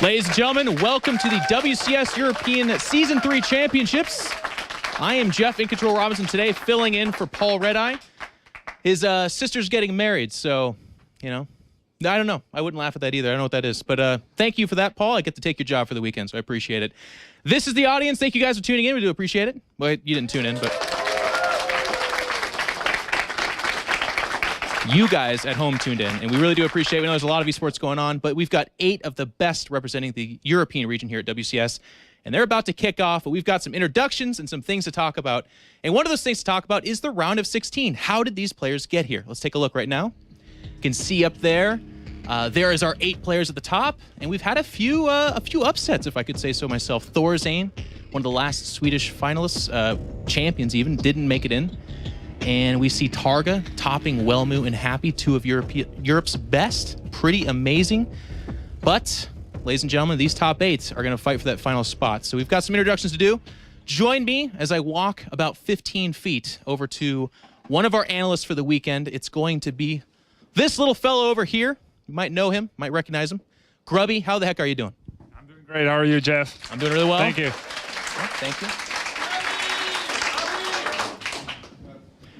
Ladies and gentlemen, welcome to the WCS European Season 3 Championships. I am Jeff In Control Robinson today, filling in for Paul Redeye. His sister's getting married, so, you know, I don't know. I wouldn't laugh at that either. I don't know what that is. But thank you for that, Paul. I get to take your job for the weekend, so I appreciate it. This is the audience. Thank you guys for tuning in. We do appreciate it. Well, you didn't tune in, but you guys at home tuned in, and we really do appreciate it. We know there's a lot of esports going on, but we've got 8 of the best representing the European region here at WCS, and they're about to kick off, but we've got some introductions and some things to talk about. And one of those things to talk about is the round of 16. How did these players get here? Let's take a look right now. You can see up there, there is our 8 players at the top, and we've had a few upsets, if I could say so myself. Thorzane, one of the last Swedish finalists, champions even, didn't make it in. And we see Targa topping Wellmu and Happy, 2 of Europe's best. Pretty amazing. But, ladies and gentlemen, these top 8 are going to fight for that final spot. So we've got some introductions to do. Join me as I walk about 15 feet over to one of our analysts for the weekend. It's going to be this little fellow over here. You might know him, might recognize him. Grubby, how the heck are you doing? I'm doing great. How are you, Jeff? I'm doing really well. Thank you. Thank you.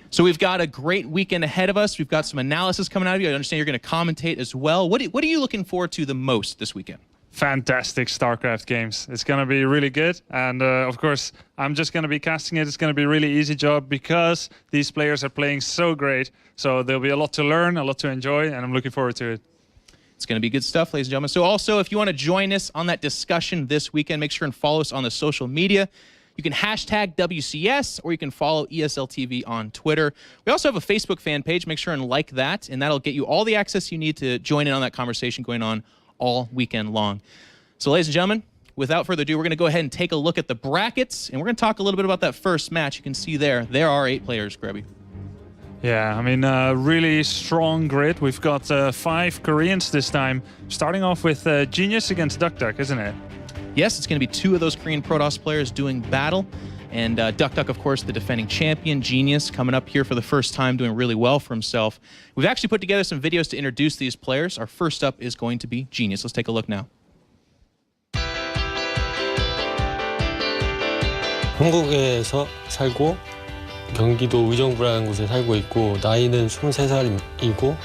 So we've got a great weekend ahead of us. We've got some analysis coming out of you. I understand you're going to commentate as well. What are you looking forward to the most this weekend? Fantastic StarCraft games. It's going to be really good. And of course, I'm just going to be casting it. It's going to be a really easy job because these players are playing so great. So there'll be a lot to learn, a lot to enjoy, and I'm looking forward to it. It's going to be good stuff, ladies and gentlemen. So also, if you want to join us on that discussion this weekend, make sure and follow us on the social media. You can hashtag WCS, or you can follow ESL TV on Twitter. We also have a Facebook fan page. Make sure and like that, and that'll get you all the access you need to join in on that conversation going on all weekend long. So, ladies and gentlemen, without further ado, we're going to go ahead and take a look at the brackets, and we're going to talk a little bit about that first match. You can see there are 8 players, Grubby. Yeah, I mean, really strong grid. We've got 5 Koreans this time, starting off with Genius against duckdeok, isn't it? Yes, it's going to be 2 of those Korean Protoss players doing battle. And duckdeok, of course, the defending champion. Genius coming up here for the first time, doing really well for himself. We've actually put together some videos to introduce these players. Our first up is going to be Genius. Let's take a look now. 한국에서 살고 경기도 의정부라는 곳에 살고 있고 나이는 23살이고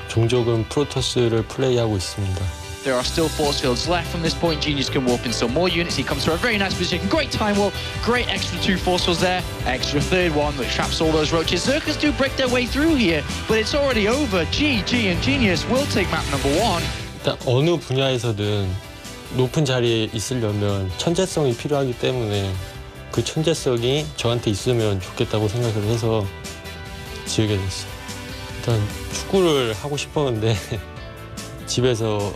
종족은 프로토스를 플레이하고 있습니다. There are still force fields left. From this point, Genius can warp in some more units. He comes to a very nice position. Great time warp. Great extra 2 force fields there. Extra 3rd one that traps all those roaches. Zerkers do break their way through here, but it's already over. GG and Genius will take map number 1. 일단 어느 분야에서든 높은 자리에 있으려면 천재성이 필요하기 때문에 그 천재성이 저한테 있으면 좋겠다고 생각을 해서 지으게 됐어요. 일단 축구를 하고 싶었는데 집에서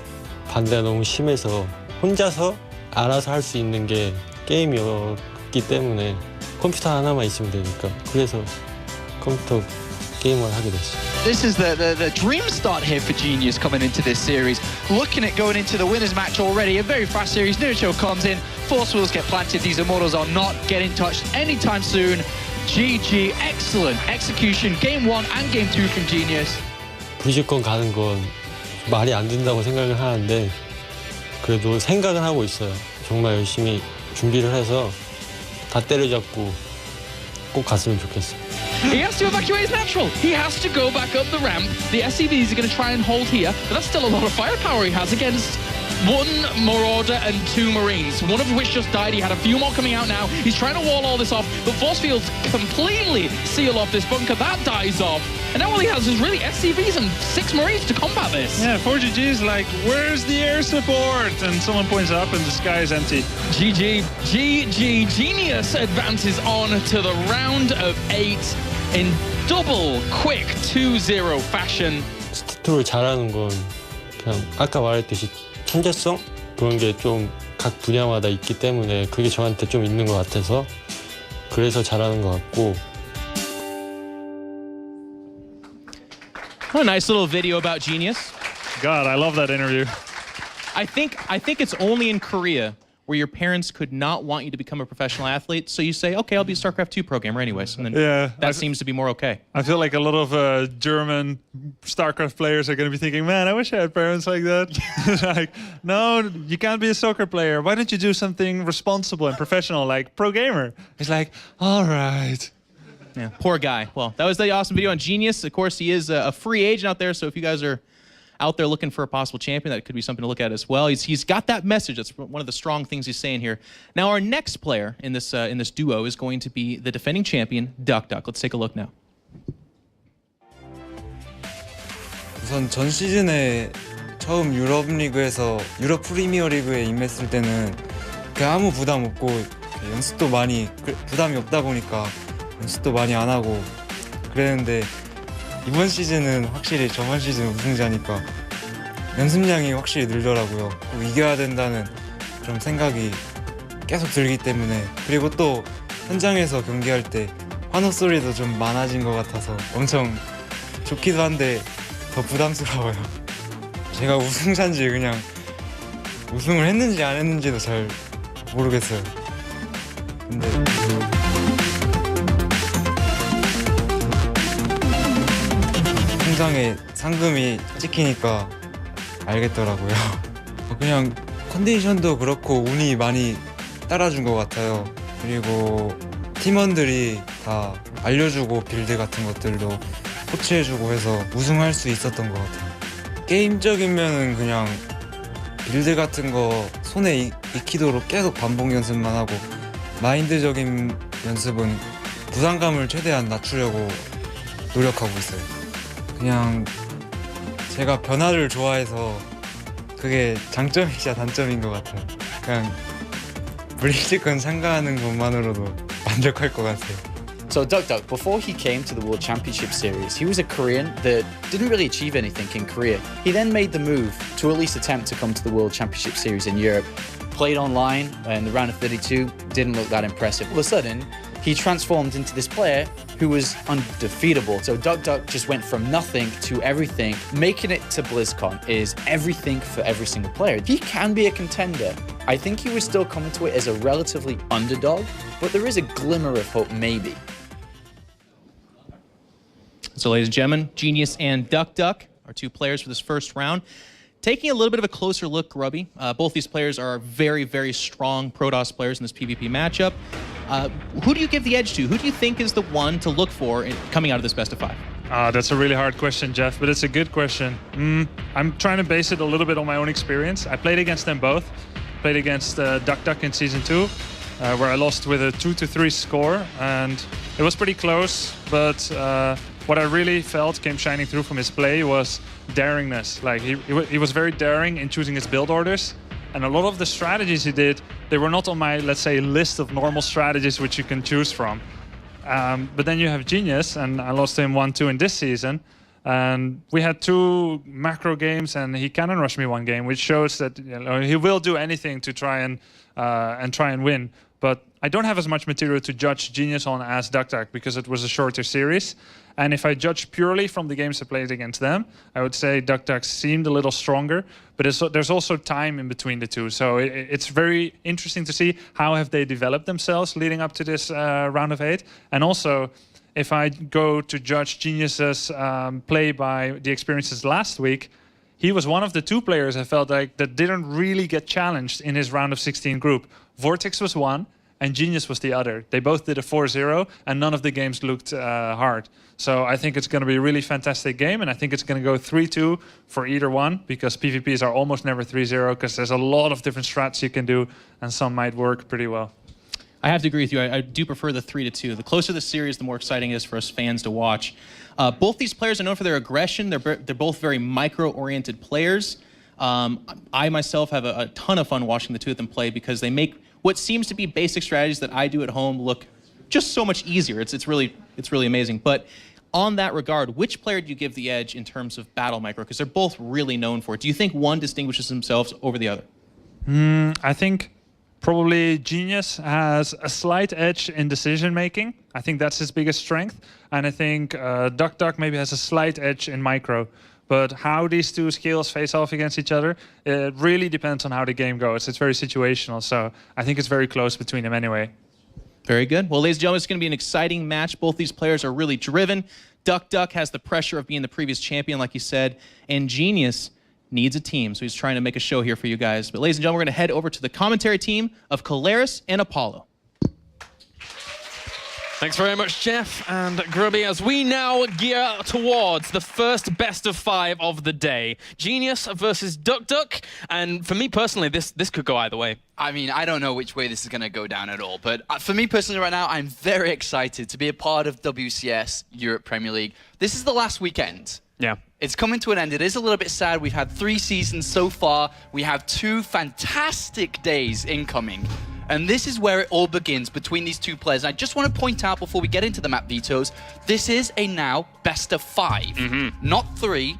반대가 너무 심해서 혼자서 알아서 할 수 있는 게 게임이었기 때문에 컴퓨터 하나만 있으면 되니까 그래서 컴퓨터 게임을 하게 됐어요. This is the dream start here for Genius coming into this series. Looking at going into the winners match already, a very fast series. Nurcho comes in, force wheels get planted. These Immortals are not getting touched anytime soon. GG, excellent execution. Game 1 and Game 2 from Genius. 무조건 가는 건 말이 안 된다고 생각을 하는데 그래도 생각은 하고 있어요. 정말 열심히 준비를 해서 다 때려잡고 꼭 갔으면 좋겠어요. He has to evacuate his natural. He has to go back up the ramp. The SCVs are going to try and hold here, but that's still a lot of firepower he has against 1 Marauder and 2 Marines, one of which just died. He had a few more coming out now. He's trying to wall all this off, but force fields completely seal off this bunker. That dies off. And now all he has is really SCVs and 6 Marines to combat this. Yeah, 4GG is like, where's the air support? And someone points up and the sky is empty. GG. Genius advances on to the round of 8 in double quick 2-0 fashion. SC2를 잘하는 건 그냥 아까 말했듯이 천재성? 그런 게 좀 각 분야마다 있기 때문에 그게 저한테 좀 있는 것 같아서 그래서 잘하는 것 같고. What a nice little video about Genius. God, I love that interview. I think it's only in Korea where your parents could not want you to become a professional athlete, so you say, okay, I'll be a StarCraft 2 programmer anyways, and then that seems to be more okay. I feel like a lot of German StarCraft players are going to be thinking, man, I wish I had parents like that. Like, no, you can't be a soccer player. Why don't you do something responsible and professional like pro gamer? It's like, all right. Yeah, poor guy. Well, that was the awesome video on Genius. Of course, he is a free agent out there, so if you guys are out there looking for a possible champion, that could be something to look at as well. He's got that message. That's one of the strong things he's saying here. Now, our next player in this duo is going to be the defending champion, duckdeok. Let's take a look now. 우선 전 시즌에 처음 유럽 리그에서 유럽 프리미어 리그에 임했을 때는 아무 부담 없고 연습도 많이 부담이 없다 보니까 연습도 많이 안 하고 그랬는데 이번 시즌은 확실히 저번 시즌 우승자니까 연습량이 확실히 늘더라고요. 꼭 이겨야 된다는 그런 생각이 계속 들기 때문에 그리고 또 현장에서 경기할 때 환호 소리도 좀 많아진 것 같아서 엄청 좋기도 한데 더 부담스러워요. 제가 우승자인지 그냥 우승을 했는지 안 했는지도 잘 모르겠어요. 근데 통장에 상금이 찍히니까 알겠더라고요. 그냥 컨디션도 그렇고 운이 많이 따라준 것 같아요. 그리고 팀원들이 다 알려주고 빌드 같은 것들도 코치해주고 해서 우승할 수 있었던 것 같아요. 게임적인 면은 그냥 빌드 같은 거 손에 익히도록 계속 반복 연습만 하고 마인드적인 연습은 부담감을 최대한 낮추려고 노력하고 있어요. 그냥 제가 변화를 좋아해서 그게 장점이자 단점인 것 같아요. 그냥 브리즈컨 참가하는 것만으로도 만족할 것 같아요. So duckdeok, before he came to the World Championship Series, he was a Korean that didn't really achieve anything in Korea. He then made the move to at least attempt to come to the World Championship Series in Europe. Played online in the round of 32, didn't look that impressive. All of a sudden, he transformed into this player who was undefeatable. So duckdeok just went from nothing to everything. Making it to BlizzCon is everything for every single player. He can be a contender. I think he was still coming to it as a relatively underdog, but there is a glimmer of hope, maybe. So, ladies and gentlemen, Genius and duckdeok are two players for this first round. Taking a little bit of a closer look, Grubby, both these players are very, very strong Protoss players in this PvP matchup. Who do you give the edge to? Who do you think is the one to look for coming out of this best of 5? That's a really hard question, Jeff, but it's a good question. I'm trying to base it a little bit on my own experience. I played against them both. Played against duckdeok in Season 2, where I lost with a 2-3 score, and it was pretty close, but what I really felt came shining through from his play was daringness. Like he was very daring in choosing his build orders, and a lot of the strategies he did, they were not on my, let's say, list of normal strategies which you can choose from. But then you have Genius, and I lost him 1-2 in this season, and we had 2 macro games, and he cannon rushed me 1 game, which shows that he will do anything to try and win. But I don't have as much material to judge Genius on as duckdeok because it was a shorter series. And if I judge purely from the games I played against them, I would say duckdeok seemed a little stronger, but there's also time in between the two. So it's very interesting to see how have they developed themselves leading up to this round of 8. And also, if I go to judge Genius's play by the experiences last week, he was one of the 2 players I felt like that didn't really get challenged in his round of 16 group. Vortex was one, and Genius was the other. They both did a 4-0, and none of the games looked hard. So I think it's going to be a really fantastic game, and I think it's going to go 3-2 for either one, because PvPs are almost never 3-0, because there's a lot of different strats you can do, and some might work pretty well. I have to agree with you. I do prefer the 3-2. The closer the series, the more exciting it is for us fans to watch. Both these players are known for their aggression. They're both very micro-oriented players. I myself have a ton of fun watching the two of them play because they make what seems to be basic strategies that I do at home look just so much easier. It's really amazing. But on that regard, which player do you give the edge in terms of battle micro? Because they're both really known for it. Do you think one distinguishes themselves over the other? I think probably Genius has a slight edge in decision making. I think that's his biggest strength. And I think duckdeok maybe has a slight edge in micro. But how these two skills face off against each other, it really depends on how the game goes. It's very situational, so I think it's very close between them anyway. Very good. Well, ladies and gentlemen, it's going to be an exciting match. Both these players are really driven. Duck has the pressure of being the previous champion, like you said, and Genius needs a team, so he's trying to make a show here for you guys. But ladies and gentlemen, we're going to head over to the commentary team of Colaris and Apollo. Thanks very much, Jeff and Grubby, as we now gear towards the first best of 5 of the day. Genius versus duckdeok, and for me personally, this could go either way. I mean, I don't know which way this is going to go down at all, but for me personally right now, I'm very excited to be a part of WCS Europe Premier League. This is the last weekend. Yeah. It's coming to an end. It is a little bit sad. We've had 3 seasons so far. We have 2 fantastic days incoming. And this is where it all begins between these 2 players. And I just want to point out before we get into the map vetoes, this is a now best of 5, not 3.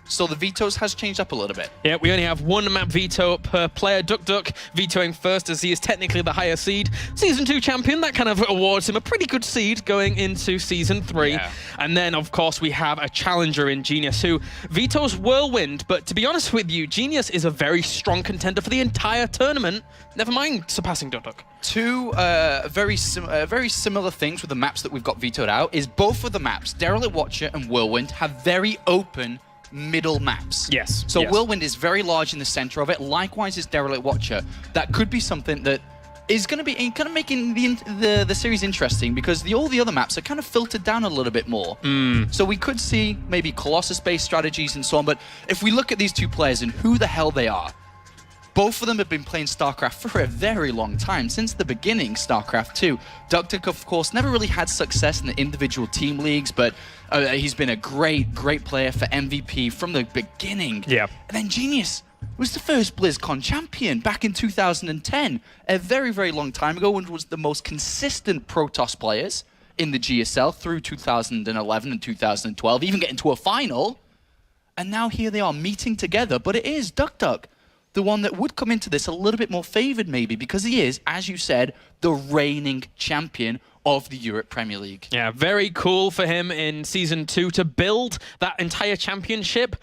So the vetoes has changed up a little bit. Yeah, we only have 1 map veto per player. Duck vetoing first as he is technically the higher seed. Season 2 champion, that kind of awards him a pretty good seed going into Season 3. Yeah. And then, of course, we have a challenger in Genius who vetoes Whirlwind. But to be honest with you, Genius is a very strong contender for the entire tournament. Never mind surpassing Duck. 2 very similar things with the maps that we've got vetoed out is both of the maps, Derelict Watcher and Whirlwind, have very open middle maps. Yes. So yes. Whirlwind is very large in the center of it. Likewise is Derelict Watcher. That could be something that is going to be kind of making the series interesting because all the other maps are kind of filtered down a little bit more. So we could see maybe Colossus-based strategies and so on. But if we look at these 2 players and who the hell they are, both of them have been playing StarCraft for a very long time, since the beginning, StarCraft 2. duckdeok, of course, never really had success in the individual team leagues, but he's been a great player for MVP from the beginning. Yeah. And then Genius was the first BlizzCon champion back in 2010, a very long time ago, and was the most consistent Protoss players in the GSL through 2011 and 2012, even getting to a final. And now here they are meeting together, but it is duckdeok, the one that would come into this a little bit more favored maybe because he is, as you said, the reigning champion of the Europe Premier League. Yeah, very cool for him in Season 2 to build that entire championship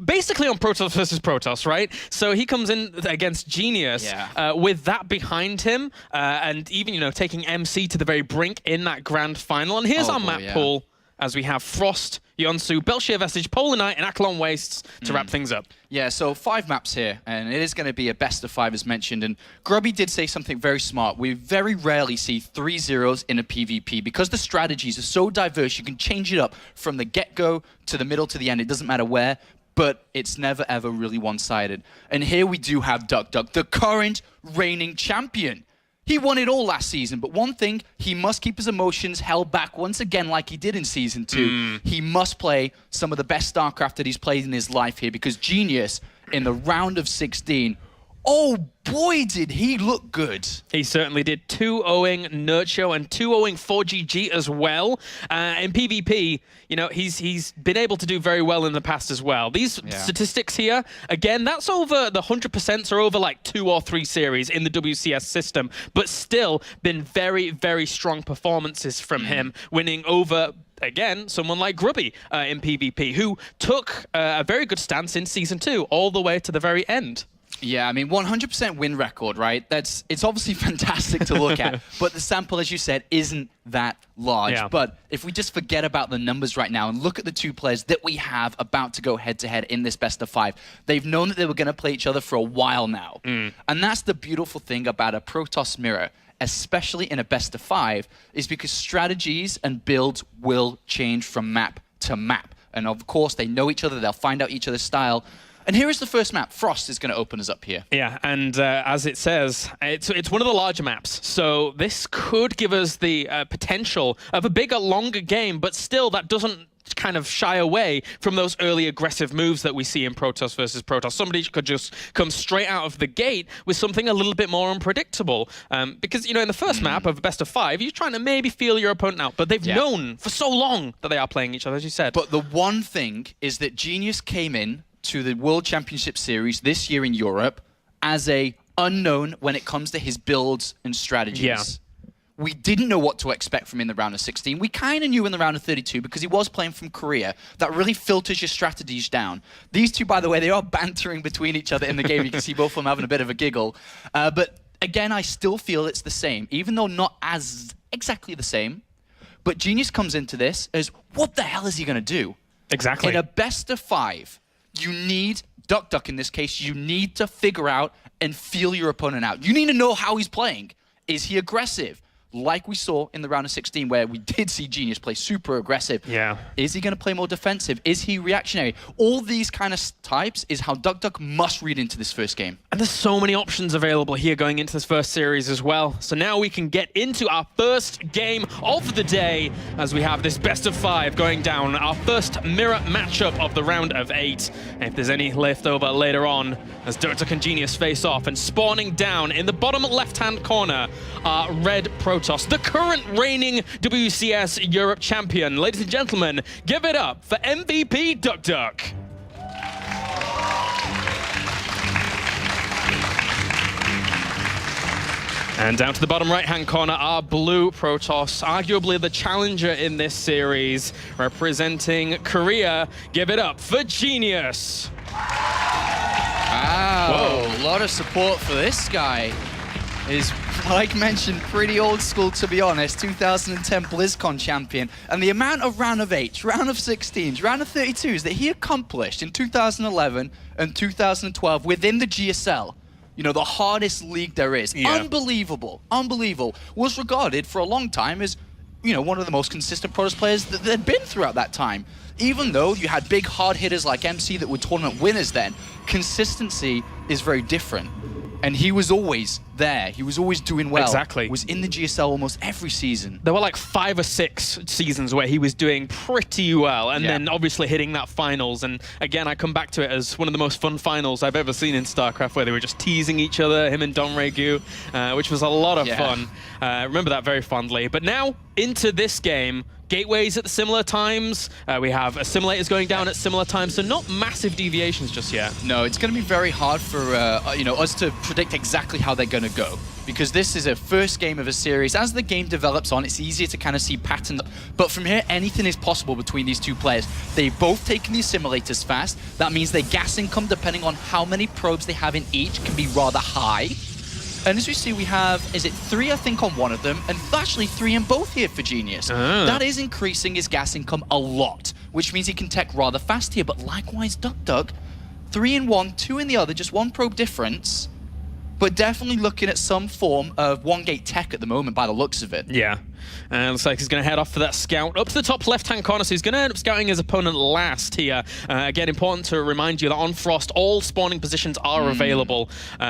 basically on Protoss versus Protoss, right? So he comes in against Genius with that behind him and even, you know, taking MC to the very brink in that grand final. And here's our map pool as we have Frost, Yonsu, Belshir Vestige, Polar Knight, and Akalon Wastes to wrap things up. Yeah, so 5 maps here, and it is going to be a best of 5 as mentioned. And Grubby did say something very smart. We very rarely see 3 zeros in a PvP because the strategies are so diverse. You can change it up from the get-go to the middle to the end. It doesn't matter where, but it's never, ever really one-sided. And here we do have duckdeok, the current reigning champion. He won it all last season, but one thing, he must keep his emotions held back once again like he did in Season 2. He must play some of the best StarCraft that he's played in his life here because Genius, in the round of 16, oh boy, did he look good. He certainly did. 2-0ing Nurture and 2-0ing 4GG as well. In PvP, you know, he's been able to do very well in the past as well. These statistics here, again, that's over the 100% are over like 2 or 3 series in the WCS system, but still been very strong performances from him, winning over, again, someone like Grubby in PvP, who took a very good stance in Season 2 all the way to the very end. Yeah, I mean, 100% win record, right? It's obviously fantastic to look at, but the sample, as you said, isn't that large. Yeah. But if we just forget about the numbers right now and look at the 2 players that we have about to go head-to-head in this best of 5, they've known that they were going to play each other for a while now. And that's the beautiful thing about a Protoss mirror, especially in a best of 5, is because strategies and builds will change from map to map. And of course, they know each other, they'll find out each other's style. And here is the first map. Frost is going to open us up here. Yeah, and as it says, it's one of the larger maps. So this could give us the potential of a bigger, longer game, but still that doesn't kind of shy away from those early aggressive moves that we see in Protoss versus Protoss. Somebody could just come straight out of the gate with something a little bit more unpredictable. Because, you know, in the first map of best of 5, you're trying to maybe feel your opponent out, but they've known for so long that they are playing each other, as you said. But the one thing is that Genius came in to the World Championship Series this year in Europe as a unknown when it comes to his builds and strategies. we didn't know what to expect from him in the round of 16. We kind of knew in the round of 32 because he was playing from Korea. That really filters your strategies down. These two, by the way, they are bantering between each other in the game. You can see both of them having a bit of a giggle. But again, I still feel it's the same, even though not as exactly the same. But Genius comes into this as, what the hell is he going to do? Exactly. In a best of 5, you need, duckdeok in this case, you need to figure out and feel your opponent out. You need to know how he's playing. Is he aggressive? Like we saw in the round of 16, where we did see Genius play super aggressive. Yeah. Is he going to play more defensive? Is he reactionary? All these kind of types is how duckdeok must read into this first game. And there's so many options available here going into this first series as well. So now we can get into our first game of the day as we have this best of 5 going down. Our first mirror matchup of the round of 8. And if there's any leftover later on, as duckdeok and Genius face off, and spawning down in the bottom left-hand corner are Red Protoss, the current reigning WCS Europe champion. Ladies and gentlemen, give it up for MVP duckdeok. And down to the bottom right-hand corner are Blue Protoss, arguably the challenger in this series, representing Korea. Give it up for Genius. Wow, a lot of support for this guy. Is, like mentioned, pretty old school, to be honest. 2010 BlizzCon champion. And the amount of round of 8s, round of 16s, round of 32s that he accomplished in 2011 and 2012 within the GSL, you know, the hardest league there is. Yeah. Unbelievable, unbelievable. Was regarded for a long time as, you know, one of the most consistent Protoss players that there'd been throughout that time. Even though you had big hard hitters like MC that were tournament winners then, consistency is very different. And he was always there. He was always doing well. Exactly. Was in the GSL almost every season. There were like 5 or 6 seasons where he was doing pretty well, and then obviously hitting that finals. And again, I come back to it as one of the most fun finals I've ever seen in StarCraft, where they were just teasing each other, him and Don Regu, which was a lot of fun. I remember that very fondly. But now, into this game, gateways at the similar times. We have assimilators going down at similar times, so not massive deviations just yet. No, it's going to be very hard for you know, us to predict exactly how they're going to go, because this is a first game of a series. As the game develops on, it's easier to kind of see patterns. But from here, anything is possible between these two players. They've both taken the assimilators fast. That means their gas income, depending on how many probes they have in each, can be rather high. And as we see, we have, is it 3, I think, on one of them, and actually 3 in both here for Genius. That is increasing his gas income a lot, which means he can tech rather fast here. But likewise, duckdeok, 3 in one, 2 in the other, just 1 probe difference. But definitely looking at some form of 1-gate tech at the moment by the looks of it. Yeah. Looks like he's going to head off for that scout up to the top left-hand corner, so he's going to end up scouting his opponent last here. Again, important to remind you that on Frost, all spawning positions are available.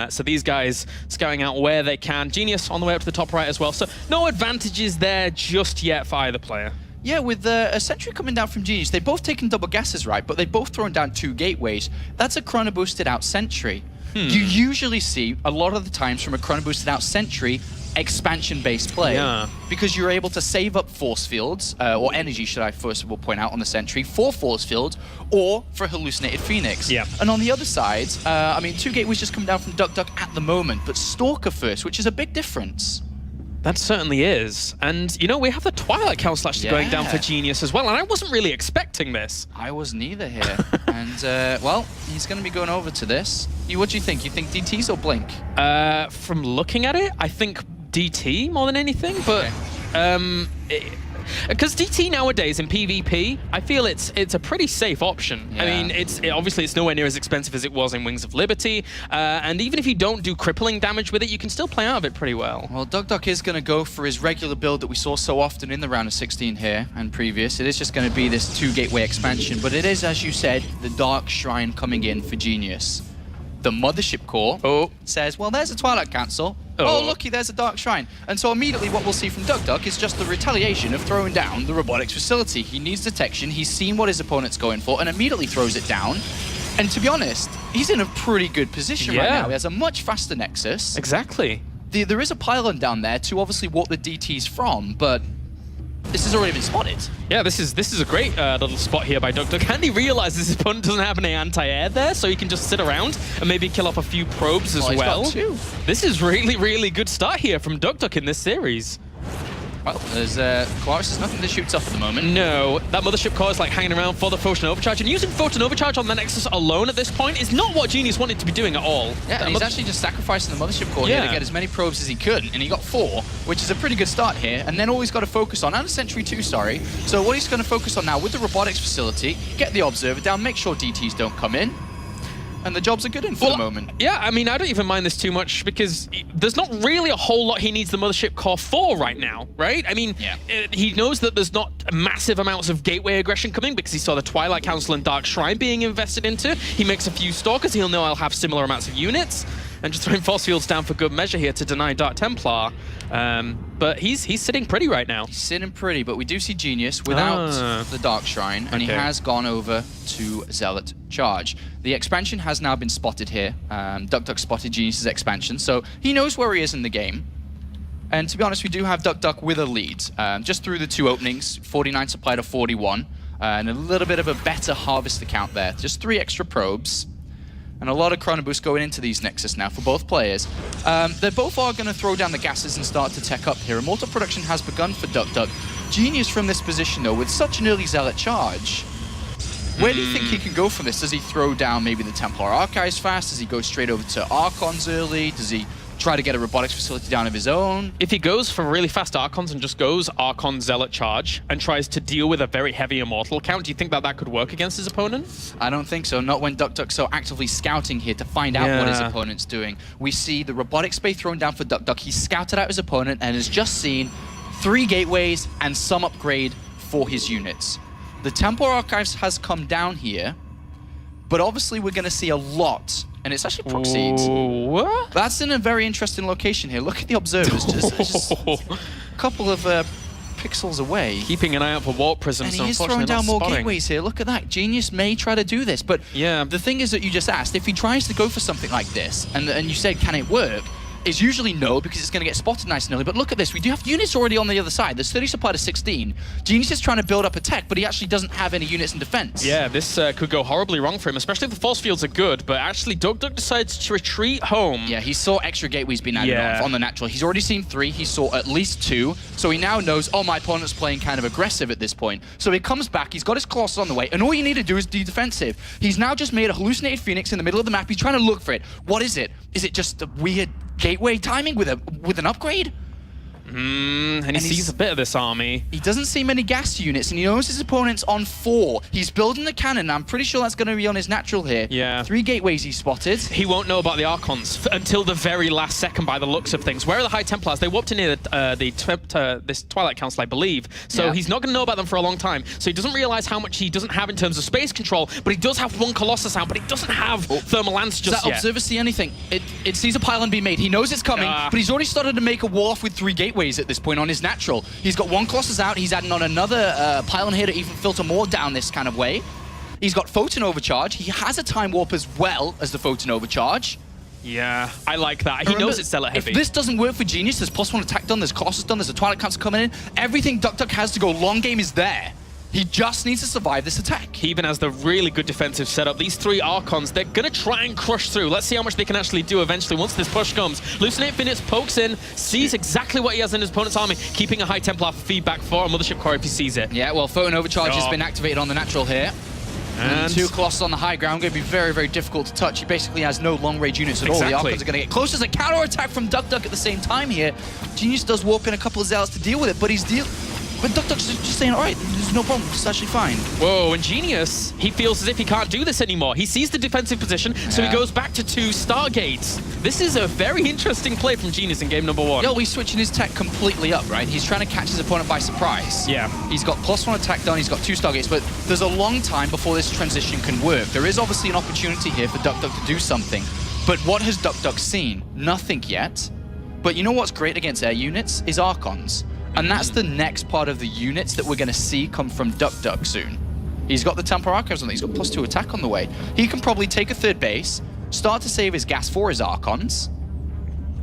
So these guys scouting out where they can. Genius on the way up to the top right as well. So no advantages there just yet for either player. Yeah, with a sentry coming down from Genius, they've both taken double gases, right? But they've both thrown down 2 gateways. That's a chrono boosted out sentry. You usually see, a lot of the times from a chrono boosted out sentry, expansion-based play, because you're able to save up force fields, or energy, should I first of all point out, on the sentry, for force fields, or for hallucinated Phoenix. And on the other side, I mean, 2 gateways just come down from duckdeok at the moment, but Stalker first, which is a big difference. That certainly is. And, you know, we have the Twilight Council actually going down for Genius as well, and I wasn't really expecting this. I wasn't either here. And, well, he's going to be going over to this. What do you think? You think DTs or Blink? From looking at it, I think DT more than anything, but because DT nowadays in PvP, I feel it's a pretty safe option. I mean, obviously it's nowhere near as expensive as it was in Wings of Liberty, and even if you don't do crippling damage with it, you can still play out of it pretty well. Well, duckdeok is going to go for his regular build that we saw so often in the round of 16 here and previous. It is just going to be this 2 gateway expansion, but it is, as you said, the Dark Shrine coming in for Genius. The Mothership Core says, well, there's a Twilight Council. Oh, looky, there's a Dark Shrine. And so immediately what we'll see from duckdeok is just the retaliation of throwing down the robotics facility. He needs detection, he's seen what his opponent's going for, and immediately throws it down. And to be honest, he's in a pretty good position right now. He has a much faster Nexus. Exactly. There is a pylon down there to obviously walk the DTs from, but this has already been spotted. Yeah, this is a great little spot here by duckdeok. And he realizes his opponent doesn't have any anti-air there, so he can just sit around and maybe kill off a few probes as well. He's got 2. This is really, really good start here from duckdeok in this series. Well, there's Clarus has nothing to shoot up at the moment. No, that Mothership core is like hanging around for the Photon Overcharge, and using Photon Overcharge on the Nexus alone at this point is not what Genius wanted to be doing at all. Yeah, and he's actually just sacrificing the Mothership core here to get as many probes as he could, and he got 4, which is a pretty good start here. And then all he's got to focus on, and a Sentry 2, sorry. So what he's going to focus on now with the robotics facility, get the Observer down, make sure DTs don't come in. And the jobs are good in for the moment. Yeah, I mean, I don't even mind this too much because there's not really a whole lot he needs the Mothership core for right now, right? I mean, he knows that there's not massive amounts of gateway aggression coming because he saw the Twilight Council and Dark Shrine being invested into. He makes a few Stalkers, he'll know I'll have similar amounts of units. And just throwing force fields down for good measure here to deny Dark Templar. But he's sitting pretty right now. He's sitting pretty, but we do see Genius without the Dark Shrine, and he has gone over to Zealot Charge. The expansion has now been spotted here. duckdeok spotted Genius's expansion, so he knows where he is in the game. And to be honest, we do have duckdeok with a lead. Just through the 2 openings, 49 supply to 41, and a little bit of a better harvester count there. Just 3 extra probes. And a lot of Chrono Boost going into these Nexus now for both players. They both are going to throw down the gases and start to tech up here. Immortal production has begun for duckdeok. Genius from this position, though, with such an early Zealot Charge. Where do you think he can go from this? Does he throw down maybe the Templar Archives fast? Does he go straight over to Archons early? Does he try to get a robotics facility down of his own? If he goes for really fast Archons and just goes Archon Zealot Charge and tries to deal with a very heavy Immortal count, do you think that that could work against his opponent? I don't think so. Not when duckdeok's so actively scouting here to find out what his opponent's doing. We see the robotics bay thrown down for duckdeok. He's scouted out his opponent and has just seen 3 gateways and some upgrade for his units. The Templar Archives has come down here, but obviously we're going to see a lot. And it's actually proxied. What? That's in a very interesting location here. Look at the observers, just a couple of pixels away. Keeping an eye out for warp prisms. And he is throwing down more gateways here. Look at that. Genius may try to do this, but the thing is that you just asked, if he tries to go for something like this, and you said, can it work? Is usually no, because it's going to get spotted nice and early. But look at this. We do have units already on the other side. There's 30 supply to 16. Genius is trying to build up a tech, but he actually doesn't have any units in defense. Yeah, this could go horribly wrong for him, especially if the force fields are good. But actually, duckdeok decides to retreat home. Yeah, he saw extra gateways being added on the natural. He's already seen 3. He saw at least 2. So he now knows, oh, my opponent's playing kind of aggressive at this point. So he comes back. He's got his Colossus on the way. And all you need to do is be defensive. He's now just made a hallucinated Phoenix in the middle of the map. He's trying to look for it. What is it? Is it just a weird gateway timing with an upgrade? And he sees a bit of this army. He doesn't see many gas units, and he knows his opponent's on 4. He's building the cannon. I'm pretty sure that's going to be on his natural here. Yeah. 3 gateways he spotted. He won't know about the Archons until the very last second by the looks of things. Where are the High Templars? They warped in near this Twilight Council, I believe. So he's not going to know about them for a long time. So he doesn't realize how much he doesn't have in terms of space control, but he does have 1 Colossus out, but he doesn't have Thermal Lance just yet. Does that Observer see anything? It sees a pylon be made. He knows it's coming, but he's already started to make a wall off with 3 gateways at this point on his natural. He's got 1 Colossus out. He's adding on another pylon here to even filter more down this kind of way. He's got Photon Overcharge. He has a Time Warp as well as the Photon Overcharge. Yeah, I like that. He knows it's Zealot heavy. If this doesn't work for Genius, there's +1 attack done, there's Colossus done, there's a Twilight Council coming in. Everything duckdeok has to go long game is there. He just needs to survive this attack. He even has the really good defensive setup. These 3 Archons, they're going to try and crush through. Let's see how much they can actually do eventually once this push comes. Hallucinate Phoenix pokes in, sees exactly what he has in his opponent's army, keeping a High Templar for feedback for a Mothership core if he sees it. Yeah, well, Photon Overcharge has been activated on the natural here. And 2 Colossus on the high ground, going to be very, very difficult to touch. He basically has no long-range units at all. The Archons are going to get close as a counter-attack from duckdeok at the same time here. Genius does warp in a couple of Zealots to deal with it, but But duckdeok's just saying, all right, there's no problem, it's actually fine. Whoa, and Genius, he feels as if he can't do this anymore. He sees the defensive position, so he goes back to 2 Stargates. This is a very interesting play from Genius in game number 1. Yo, he's switching his tech completely up, right? He's trying to catch his opponent by surprise. Yeah. He's got +1 attack done, he's got 2 Stargates, but there's a long time before this transition can work. There is obviously an opportunity here for duckdeok to do something, but what has duckdeok seen? Nothing yet. But you know what's great against air units is Archons. And that's the next part of the units that we're going to see come from duckdeok soon. He's got the Templar Archives on there. He's got +2 attack on the way. He can probably take a 3rd base, start to save his gas for his Archons.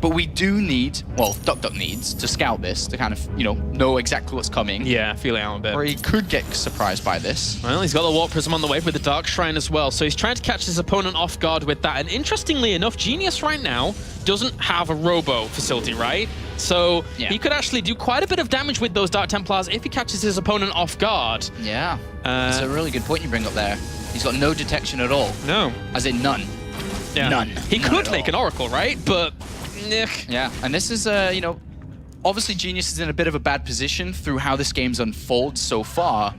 But we do need, well, duckdeok needs to scout this to kind of, know exactly what's coming. Yeah, feeling out a bit. Or he could get surprised by this. Well, he's got the Warp Prism on the way with the Dark Shrine as well, so he's trying to catch his opponent off guard with that. And interestingly enough, Genius right now doesn't have a Robo facility, right? So he could actually do quite a bit of damage with those Dark Templars if he catches his opponent off guard. Yeah, that's a really good point you bring up there. He's got no detection at all. No. As in none. Yeah. None. He could make an Oracle, right? But, yeah, and this is, obviously Genius is in a bit of a bad position through how this game's unfolds so far.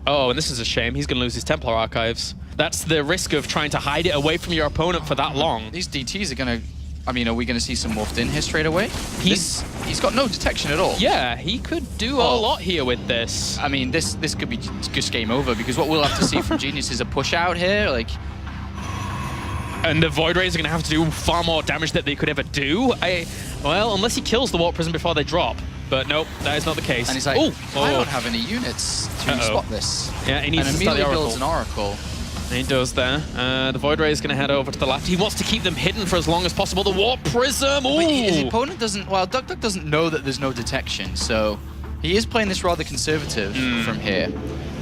Oh, and this is a shame. He's going to lose his Templar archives. That's the risk of trying to hide it away from your opponent for that long. These DTs are going to... I mean, are we going to see some morphed in here straight away? He's got no detection at all. Yeah, he could do a lot here with this. I mean, this could be just game over, because what we'll have to see from Genius is a push out here, like... And the Void Rays are going to have to do far more damage than they could ever do. Well, unless he kills the Warp Prism before they drop. But nope, that is not the case. And he's like, I don't have any units to spot this. Yeah, he needs and to start the immediately Oracle. builds an Oracle. And he does there. The Void Ray is going to head over to the left. He wants to keep them hidden for as long as possible. The Warp Prism, ooh! But his opponent doesn't, well, duckdeok doesn't know that there's no detection, so he is playing this rather conservative from here.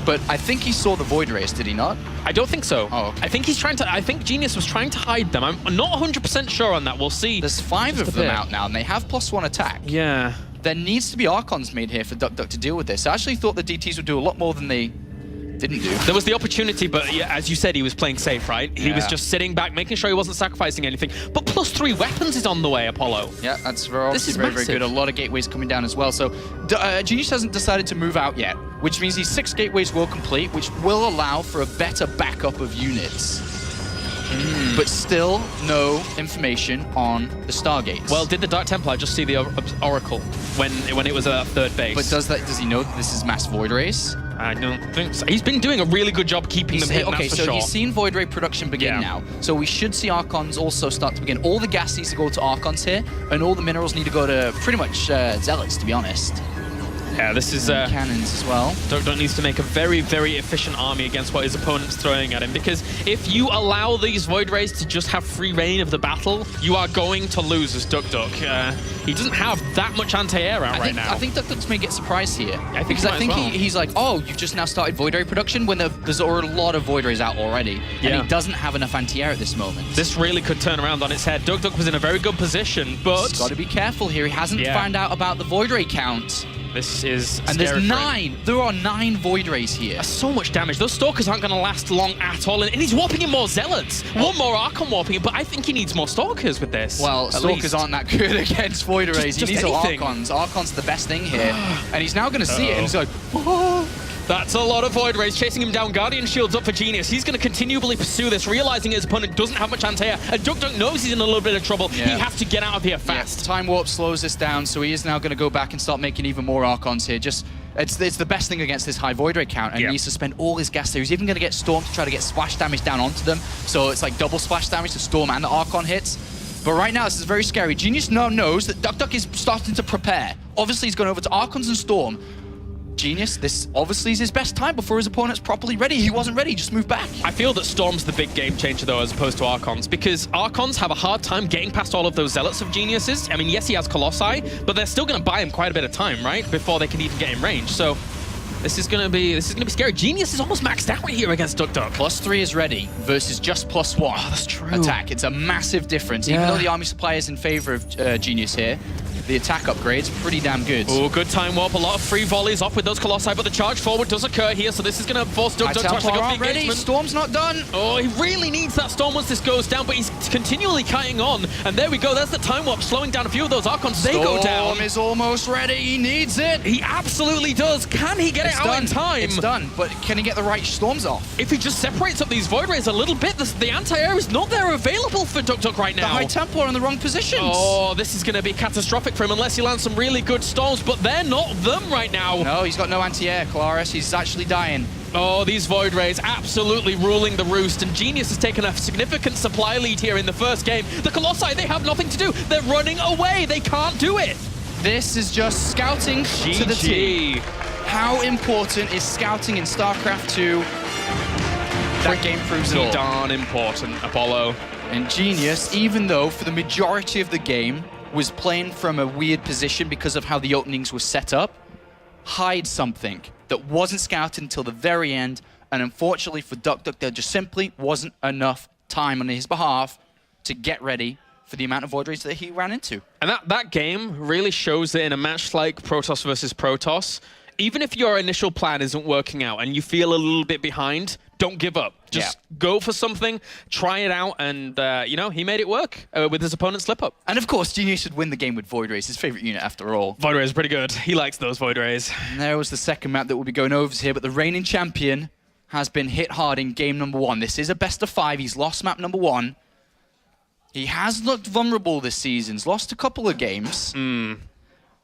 But I think he saw the Void Rays, did he not? I don't think so. Oh, okay. I think he's trying to. I think Genius was trying to hide them. I'm not 100% sure on that. We'll see. There's 5 of them out now, and they have +1 attack. Yeah. There needs to be Archons made here for duckdeok to deal with this. I actually thought the DTs would do a lot more than they didn't do. There was the opportunity, but yeah, as you said, he was playing safe, right? He was just sitting back, making sure he wasn't sacrificing anything. But +3 weapons is on the way, Apollo. Yeah, that's very good. A lot of gateways coming down as well. So Genius hasn't decided to move out yet, which means these 6 gateways will complete, which will allow for a better backup of units. But still no information on the Stargates. Well, did the Dark Templar just see the Oracle when it was at third base? But does he know that this is mass Void Rays? I don't think so. He's been doing a really good job keeping them hidden, okay, that's for so sure. he's seen Void Ray production begin now. So we should see Archons also start to begin. All the gas needs to go to Archons here, and all the minerals need to go to pretty much Zealots, to be honest. Yeah, this is... cannons as well. duckdeok needs to make a very, very efficient army against what his opponent's throwing at him, because if you allow these Void Rays to just have free reign of the battle, you are going to lose as duckdeok. He doesn't have that much anti-air out right now. I think duckdeok may get surprised here. Because I think he's like, oh, you've just now started Void Ray production when there's already a lot of Void Rays out already. And he doesn't have enough anti-air at this moment. This really could turn around on its head. duckdeok was in a very good position, but... He's got to be careful here. He hasn't found out about the Void Ray count. This is And there's 9. There are 9 Void Rays here. That's so much damage. Those Stalkers aren't going to last long at all. And he's warping in more Zealots. One more Archon warping in, but I think he needs more Stalkers with this. Well, Stalkers aren't that good against Void Rays. He needs Archons. Archons are the best thing here. And he's now going to see it and he's like, oh. That's a lot of Void Rays chasing him down. Guardian Shield's up for Genius. He's going to continually pursue this, realizing his opponent doesn't have much anti-air. And duckdeok knows he's in a little bit of trouble. He has to get out of here fast. Time Warp slows this down, so he is now going to go back and start making even more Archons here. It's the best thing against this high Void Ray count, and he needs to spend all his gas there. He's even going to get Storm to try to get splash damage down onto them. So it's like double splash damage to Storm and the Archon hits. But right now, this is very scary. Genius now knows that duckdeok is starting to prepare. Obviously, he's gone over to Archons and Storm. Genius, this obviously is his best time before his opponent's properly ready. He wasn't ready, just moved back. I feel that Storm's the big game changer, though, as opposed to Archons, because Archons have a hard time getting past all of those Zealots of Geniuses. I mean, yes, he has Colossi, but they're still going to buy him quite a bit of time, right, before they can even get in range. So this is going to be scary. Genius is almost maxed out right here against duckdeok. +3 is ready versus just +1. Oh, that's true. Attack. It's a massive difference. Even though the army supply is in favor of Genius here, the attack upgrade's pretty damn good. Oh, good time warp. A lot of free volleys off with those Colossi, but the charge forward does occur here, so this is going to force duckdeok to actually go for the engagement. Storm's not done. Oh, he really needs that Storm once this goes down, but he's continually cutting on. And there we go. There's the time warp, slowing down a few of those Archons. They go down. Storm is almost ready. He needs it. He absolutely does. Can he get it out in time? It's done, but can he get the right Storms off? If he just separates up these Void Rays a little bit, the anti-air is not there available for duckdeok right now. The High Templar in the wrong positions. Oh, this is going to be catastrophic for him unless he lands some really good Storms, but they're not them right now. No, he's got no anti-air, Claris. He's actually dying. Oh, these Void Rays absolutely ruling the roost, and Genius has taken a significant supply lead here in the first game. The Colossi, they have nothing to do. They're running away. They can't do it. This is just scouting to the T. How important is scouting in StarCraft 2? That game proves it all. Darn important, Apollo. And Genius, even though for the majority of the game, was playing from a weird position because of how the openings were set up, hide something that wasn't scouted until the very end, and unfortunately for duckdeok, there just simply wasn't enough time on his behalf to get ready for the amount of void rays that he ran into. And that game really shows that in a match like Protoss versus Protoss, even if your initial plan isn't working out and you feel a little bit behind, don't give up. Just go for something, try it out, and you know, he made it work with his opponent's slip up. And of course, Genius should win the game with void rays, his favorite unit after all. Void rays are pretty good. He likes those void rays. And there was the second map that we'll be going over here, but the reigning champion has been hit hard in game number 1. This is a best of 5. He's lost map number 1. He has looked vulnerable this season. He's lost a couple of games.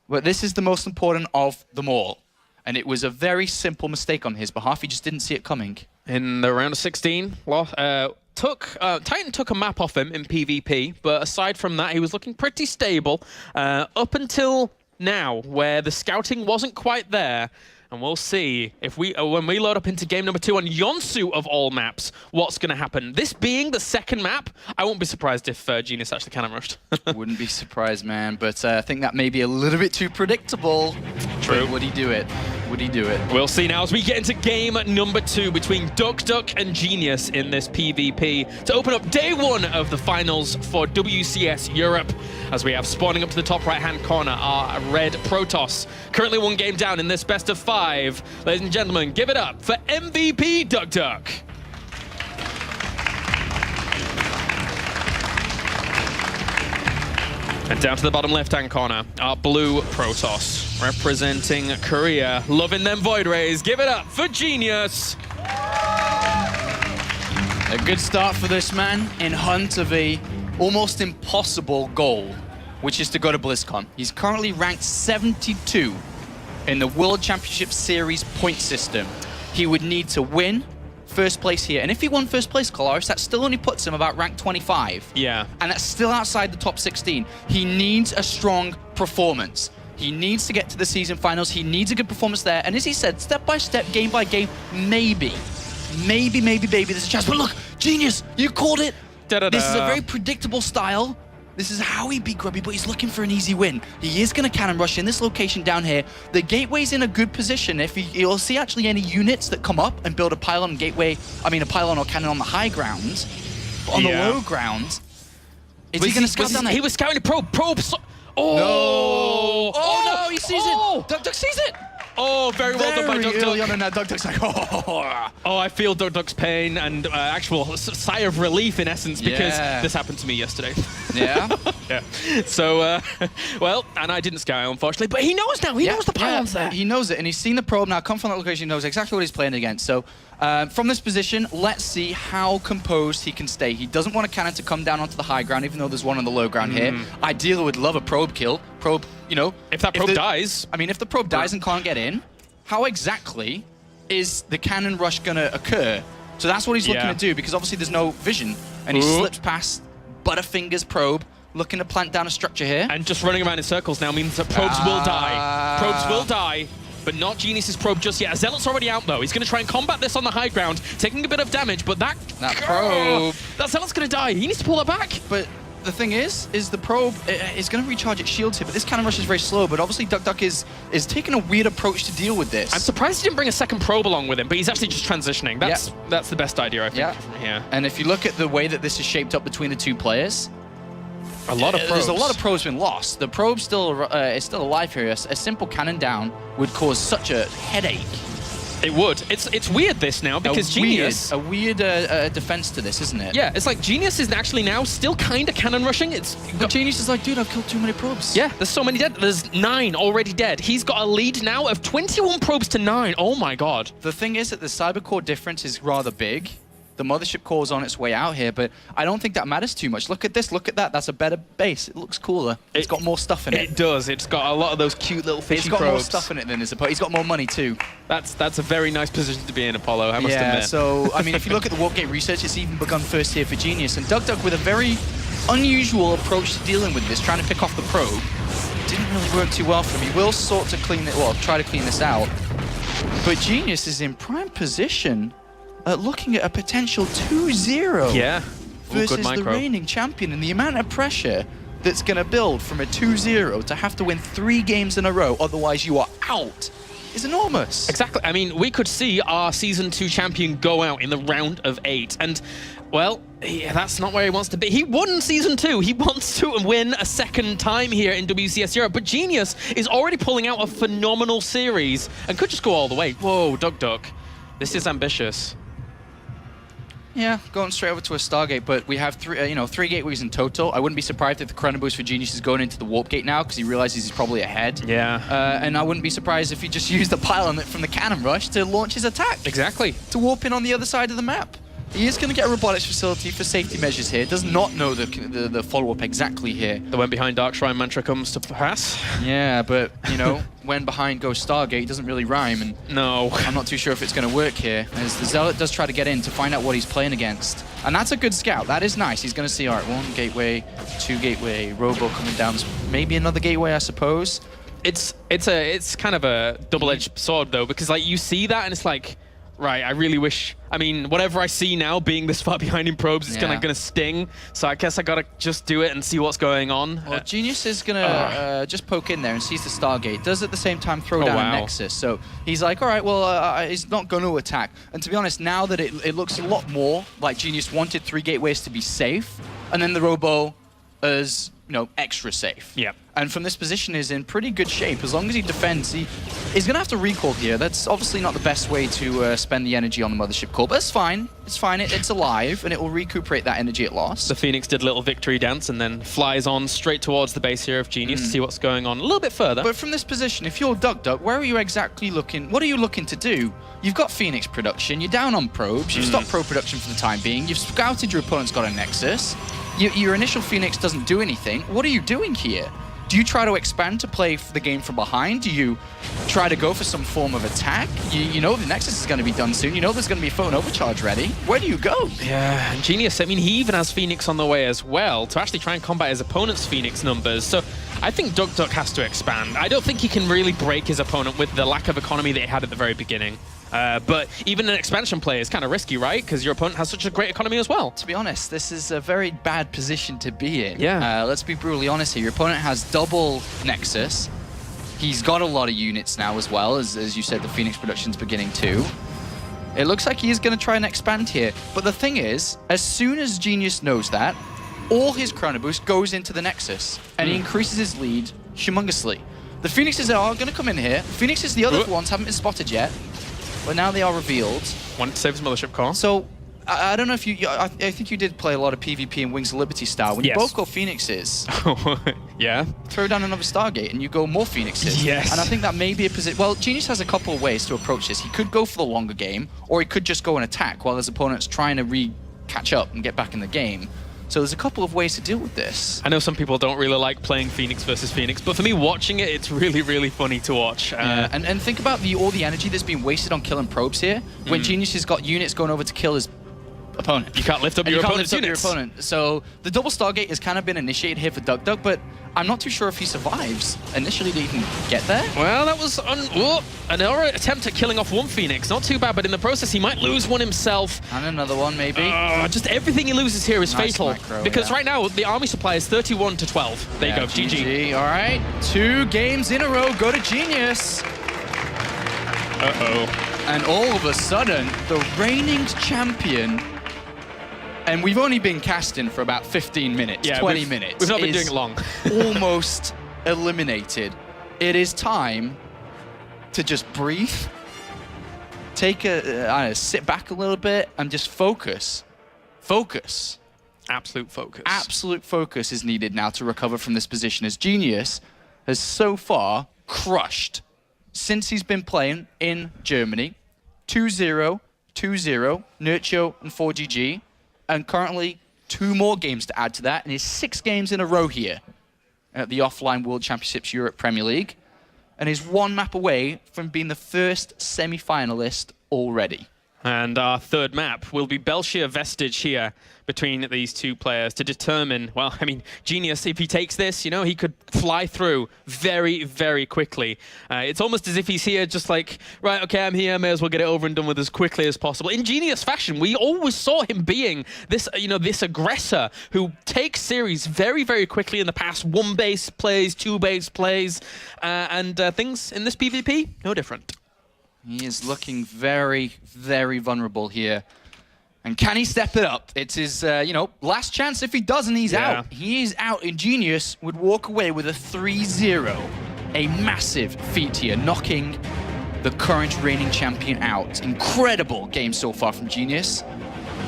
But this is the most important of them all. And it was a very simple mistake on his behalf. He just didn't see it coming. In the round of 16, Titan took a map off him in PvP, but aside from that, he was looking pretty stable up until now, where the scouting wasn't quite there. And we'll see if when we load up into game number 2 on Yonsu of all maps, what's going to happen. This being the second map, I won't be surprised if Genius actually cannon rushed. Wouldn't be surprised, man. But I think that may be a little bit too predictable. True. But would he do it? Would he do it? We'll see now as we get into game number 2 between duckdeok and Genius in this PvP to open up day 1 of the finals for WCS Europe. As we have spawning up to the top right-hand corner our red Protoss. Currently 1 game down in this best of 5. Ladies and gentlemen, give it up for MVP duckdeok. And down to the bottom left-hand corner, our blue Protoss, representing Korea, loving them void rays. Give it up for Genius. A good start for this man in hunt of a almost impossible goal, which is to go to BlizzCon. He's currently ranked 72 in the World Championship Series point system. He would need to win first place here. And if he won first place, Colaris, that still only puts him about rank 25. Yeah. And that's still outside the top 16. He needs a strong performance. He needs to get to the season finals. He needs a good performance there. And as he said, step by step, game by game, maybe, there's a chance. But look, Genius, you called it. This is a very predictable style. This is how he beat Grubby, but he's looking for an easy win. He is going to cannon rush in this location down here. The gateway's in a good position. If you'll see actually any units that come up and build a pylon gateway, a pylon or cannon on the high ground, but on the low ground, is he going to scout down there? He was scouting a probe. Oh! No! Oh no, he sees it! duckdeok sees it! Oh, very well done by duckdeok. Early on in that, duckdeok's like, Oh, I feel duckdeok's pain and actual sigh of relief in essence because this happened to me yesterday. Yeah? Yeah. So, well, and I didn't scout unfortunately, but he knows now. He knows the pylon's there. He knows it, and he's seen the probe now come from that location. He knows exactly what he's playing against. So, from this position, let's see how composed he can stay. He doesn't want a cannon to come down onto the high ground, even though there's one on the low ground here. Ideally, would love a probe kill. Probe, you know. If that probe dies. If the probe dies and can't get in, how exactly is the cannon rush going to occur? So that's what he's looking to do, because obviously there's no vision. And he slips past Butterfinger's probe, looking to plant down a structure here. And just running around in circles now means that probes will die. Probes will die, but not Genius's probe just yet. Zealot's already out, though. He's going to try and combat this on the high ground, taking a bit of damage, but that probe... That Zealot's going to die. He needs to pull that back. But the thing is the probe is going to recharge its shields here, but this cannon rush is very slow, but obviously duckdeok is taking a weird approach to deal with this. I'm surprised he didn't bring a second probe along with him, but he's actually just transitioning. That's the best idea, I think, from here. And if you look at the way that this is shaped up between the two players, a lot of probes. There's a lot of probes been lost. The probe still is still alive here. A simple cannon down would cause such a headache. It would. It's weird this now because Genius... A weird defense to this, isn't it? Yeah, it's like Genius is actually now still kind of cannon rushing. But Genius is like, dude, I've killed too many probes. Yeah, there's so many dead. There's 9 already dead. He's got a lead now of 21 probes to 9. Oh my god. The thing is that the cyber core difference is rather big. The mothership core is on its way out here, but I don't think that matters too much. Look at this, look at that. That's a better base. It looks cooler. It's got more stuff in it. It does. It's got a lot of those cute little fishy probes. It's got more stuff in it than his opponent. He's got more money too. That's a very nice position to be in, Apollo, I must admit. So, if you look at the Warpgate research, it's even begun first here for Genius. And duckdeok with a very unusual approach to dealing with this, trying to pick off the probe. Didn't really work too well for him. He will try to clean this out. But Genius is in prime position. Looking at a potential 2-0 versus the reigning champion, and the amount of pressure that's going to build from a 2-0 to have to win 3 games in a row, otherwise you are out, is enormous. Exactly. I mean, we could see our Season 2 champion go out in the round of 8. And, well, yeah, that's not where he wants to be. He won Season 2. He wants to win a second time here in WCS Europe. But Genius is already pulling out a phenomenal series and could just go all the way. Whoa, duckdeok. This is ambitious. Yeah, going straight over to a Stargate, but we have 3 gateways in total. I wouldn't be surprised if the Chrono Boost for Genius is going into the Warp Gate now because he realizes he's probably ahead. Yeah. And I wouldn't be surprised if he just used the pylon from the Cannon Rush to launch his attack. Exactly. To warp in on the other side of the map. He is going to get a robotics facility for safety measures here. Does not know the follow-up exactly here. The when behind Dark Shrine mantra comes to pass. Yeah, but, you know, when behind goes Stargate doesn't really rhyme, and no, I'm not too sure if it's going to work here, as the Zealot does try to get in to find out what he's playing against. And that's a good scout. That is nice. He's going to see, all right, 1 gateway, 2 gateway, Robo coming down. Maybe another gateway, I suppose. It's kind of a double-edged sword, though, because, like, you see that and it's like, right, I really wish... I mean, whatever I see now being this far behind in probes is gonna sting, so I guess I gotta just do it and see what's going on. Well, Genius is gonna just poke in there and sees the Stargate. Does at the same time throw down a Nexus. So he's like, all right, well, he's not gonna attack. And to be honest, now that it looks a lot more like Genius wanted 3 gateways to be safe, and then the Robo is, you know, extra safe. Yeah. And from this position is in pretty good shape. As long as he defends, he's going to have to recall here. That's obviously not the best way to spend the energy on the Mothership core, but it's fine. It's fine. It's alive, and it will recuperate that energy it lost. The Phoenix did a little victory dance and then flies on straight towards the base here of Genius to see what's going on a little bit further. But from this position, if you're duckdeok, where are you exactly looking? What are you looking to do? You've got Phoenix production. You're down on probes. You've stopped probe production for the time being. You've scouted your opponent's got a Nexus. Your initial Phoenix doesn't do anything. What are you doing here? Do you try to expand to play the game from behind? Do you try to go for some form of attack? You know the Nexus is going to be done soon. You know there's going to be a phone overcharge ready. Where do you go? Yeah, and Genius, I mean, he even has Phoenix on the way as well to actually try and combat his opponent's Phoenix numbers. So I think duckdeok has to expand. I don't think he can really break his opponent with the lack of economy that he had at the very beginning. But even an expansion play is kind of risky, right? Because your opponent has such a great economy as well. To be honest, this is a very bad position to be in. Yeah. Let's be brutally honest here. Your opponent has double Nexus. He's got a lot of units now as well, as you said, the Phoenix production's beginning too. It looks like he is going to try and expand here. But the thing is, as soon as Genius knows that, all his Chrono Boost goes into the Nexus, and he increases his lead humongously. The Phoenixes are going to come in here. Phoenixes, the other ones, haven't been spotted yet. But now they are revealed. Wanted to save his Mothership core. So, I don't know if I think you did play a lot of PvP and Wings of Liberty style. When you both go Phoenixes, yeah, throw down another Stargate and you go more Phoenixes. Yes. And I think that may be a position. Well, Genius has a couple of ways to approach this. He could go for the longer game, or he could just go and attack while his opponent's trying to catch up and get back in the game. So there's a couple of ways to deal with this. I know some people don't really like playing Phoenix versus Phoenix, but for me, watching it, it's really, really funny to watch. Yeah. And think about all the energy that's being wasted on killing probes here. When Genius has got units going over to kill his opponent. You can't lift up your opponent's units. Your opponent. So the double Stargate has kind of been initiated here for duckdeok, but I'm not too sure if he survives initially to even get there. Well, that was another attempt at killing off one Phoenix. Not too bad, but in the process, he might lose one himself. And another one, maybe. Just everything he loses here is Nice fatal. macro, because right now, the army supply is 31 to 12. There you go, GG. All right, 2 games in a row go to Genius. And all of a sudden, the reigning champion, and we've only been casting for about 15 minutes, 20 minutes. We've not been doing it long. Almost eliminated. It is time to just breathe, take sit back a little bit, and just focus. Focus. Absolute focus. Absolute focus is needed now to recover from this position, as Genius has so far crushed since he's been playing in Germany. 2-0, 2-0, Nurcho and 4GG. And currently 2 more games to add to that, and his 6 games in a row here at the offline World Championships Europe Premier League, and is 1 map away from being the first semi-finalist already. And our third map will be Belshire Vestige here between these two players to determine, well, I mean, Genius, if he takes this, you know, he could fly through very, very quickly. It's almost as if he's here just like, right, okay, I'm here, may as well get it over and done with as quickly as possible. In Genius fashion, we always saw him being this, you know, this aggressor who takes series very, very quickly in the past. 1 base plays, 2 base plays, and things in this PvP, no different. He is looking very, very vulnerable here. And can he step it up? It's his, you know, last chance. If he doesn't, he's out. He is out. Ingenious would walk away with a 3-0. A massive feat here, knocking the current reigning champion out. Incredible game so far from Genius.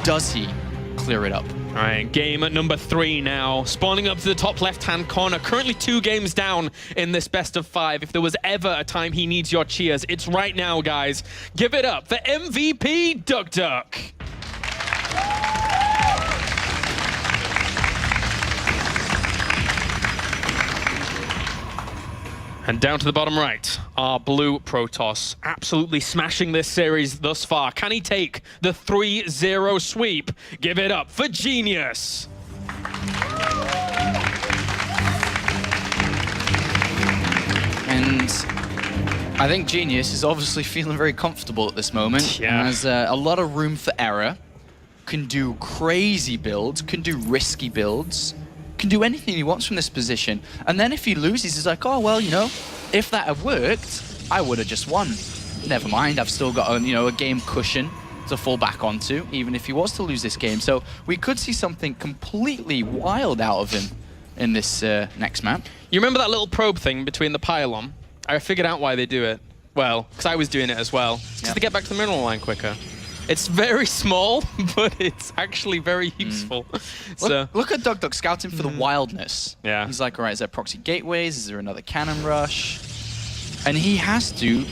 Does he clear it up? All right, game number 3 now. Spawning up to the top left-hand corner. Currently 2 games down in this best of 5. If there was ever a time he needs your cheers, it's right now, guys. Give it up for MVP duckdeok. And down to the bottom right, our blue Protoss, absolutely smashing this series thus far. Can he take the 3-0 sweep? Give it up for Genius. And I think Genius is obviously feeling very comfortable at this moment. Yeah. Has a lot of room for error. Can do crazy builds, can do risky builds, can do anything he wants from this position. And then if he loses, he's like, oh, well, you know, if that had worked, I would have just won. Never mind, I've still got, you know, a game cushion to fall back onto, even if he was to lose this game. So we could see something completely wild out of him in this next map. You remember that little probe thing between the pylon? I figured out why they do it. Well, because I was doing it as well. Just to get back to the mineral line quicker. It's very small, but it's actually very useful. So Look at duckdeok scouting for the wildness. Yeah. He's like, all right, is there proxy gateways? Is there another cannon rush? And he has to,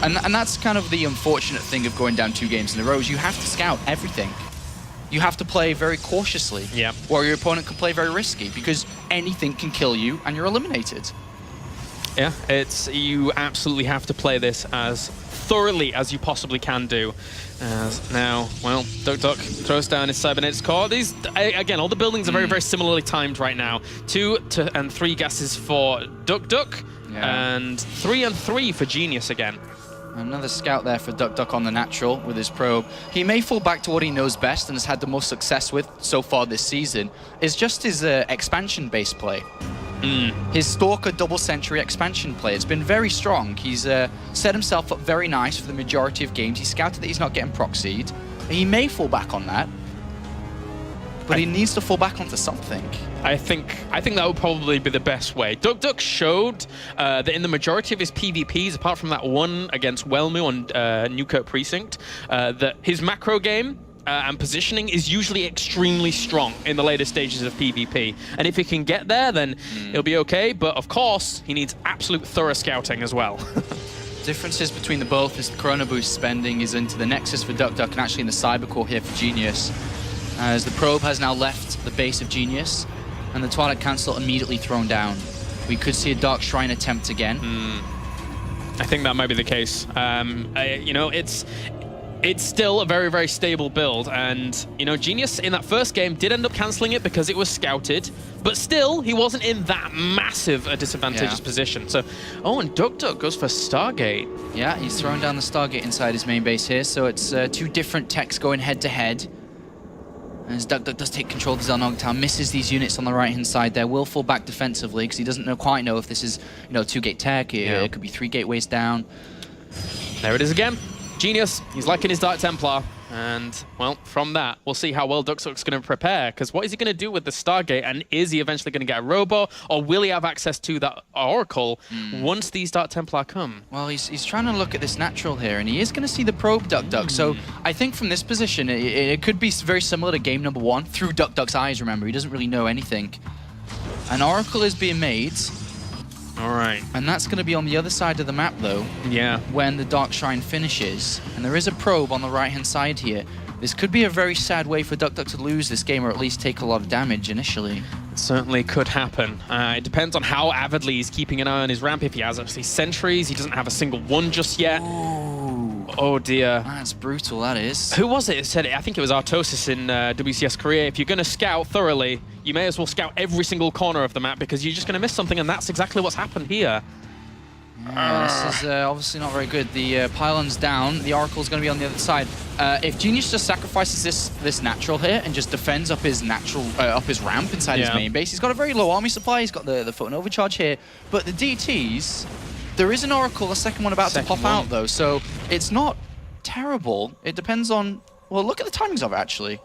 and that's kind of the unfortunate thing of going down 2 games in a row, is you have to scout everything. You have to play very cautiously. Yep. Or your opponent can play very risky, because anything can kill you and you're eliminated. yeah, you absolutely have to play this as thoroughly as you possibly can do. As now, well, duckdeok throws down his cybernetics core. These, again, all the buildings are very, very similarly timed right now. 2 and 3 gases for duckdeok, and 3 and 3 for Genius again. Another scout there for duckdeok on the natural with his probe. He may fall back to what he knows best and has had the most success with so far this season, is just his expansion-based play. His Stalker double century expansion play. It's been very strong. He's set himself up very nice for the majority of games. He scouted that he's not getting proxied. He may fall back on that, but he needs to fall back onto something. I think that would probably be the best way. duckdeok showed that in the majority of his PvPs, apart from that one against Wellmu on Newkirk Precinct, that his macro game and positioning is usually extremely strong in the later stages of PvP. And if he can get there, then it'll be okay. But of course, he needs absolute thorough scouting as well. Differences between the both is the Chrono Boost spending is into the Nexus for duckdeok and actually in the Cybercore here for Genius. As the probe has now left the base of Genius and the Twilight Cancel immediately thrown down. We could see a Dark Shrine attempt again. I think that might be the case. You know, it's still a very, very stable build, and you know, Genius in that first game did end up cancelling it because it was scouted, but still, he wasn't in that massive a disadvantageous position. So, oh, and duckdeok goes for Stargate. Yeah, he's throwing down the Stargate inside his main base here, so it's 2 different techs going head-to-head. As duckdeok does take control of the Zelnog Town, misses these units on the right-hand side there, will fall back defensively because he doesn't quite know if this is, you know, 2-gate tech, it could be 3 gateways down. There it is again. Genius, he's liking his Dark Templar, and, well, from that, we'll see how well duckdeok's going to prepare, because what is he going to do with the Stargate, and is he eventually going to get a Robo, or will he have access to that Oracle once these Dark Templar come? Well, he's trying to look at this natural here, and he is going to see the probe duckdeok, so I think from this position, it could be very similar to game number 1, through duckdeok's eyes, remember, he doesn't really know anything. An Oracle is being made. All right. And that's going to be on the other side of the map, though. Yeah. When the Dark Shrine finishes. And there is a probe on the right-hand side here. This could be a very sad way for duckdeok to lose this game, or at least take a lot of damage initially. It certainly could happen. It depends on how avidly he's keeping an eye on his ramp. If he has, obviously, sentries, he doesn't have a single one just yet. Ooh. Oh dear. That's brutal, that is. Who was it that said it? I think it was Artosis in WCS Korea. If you're going to scout thoroughly, you may as well scout every single corner of the map because you're just going to miss something, and that's exactly what's happened here. Yeah, this is obviously not very good. The pylon's down. The Oracle's going to be on the other side. If Genius just sacrifices this natural here and just defends up his up his ramp inside his main base, he's got a very low army supply. He's got the foot and overcharge here, but the DTs. There is an Oracle, a second one about to pop out though, so it's not terrible. It depends on. Well, look at the timings of it actually.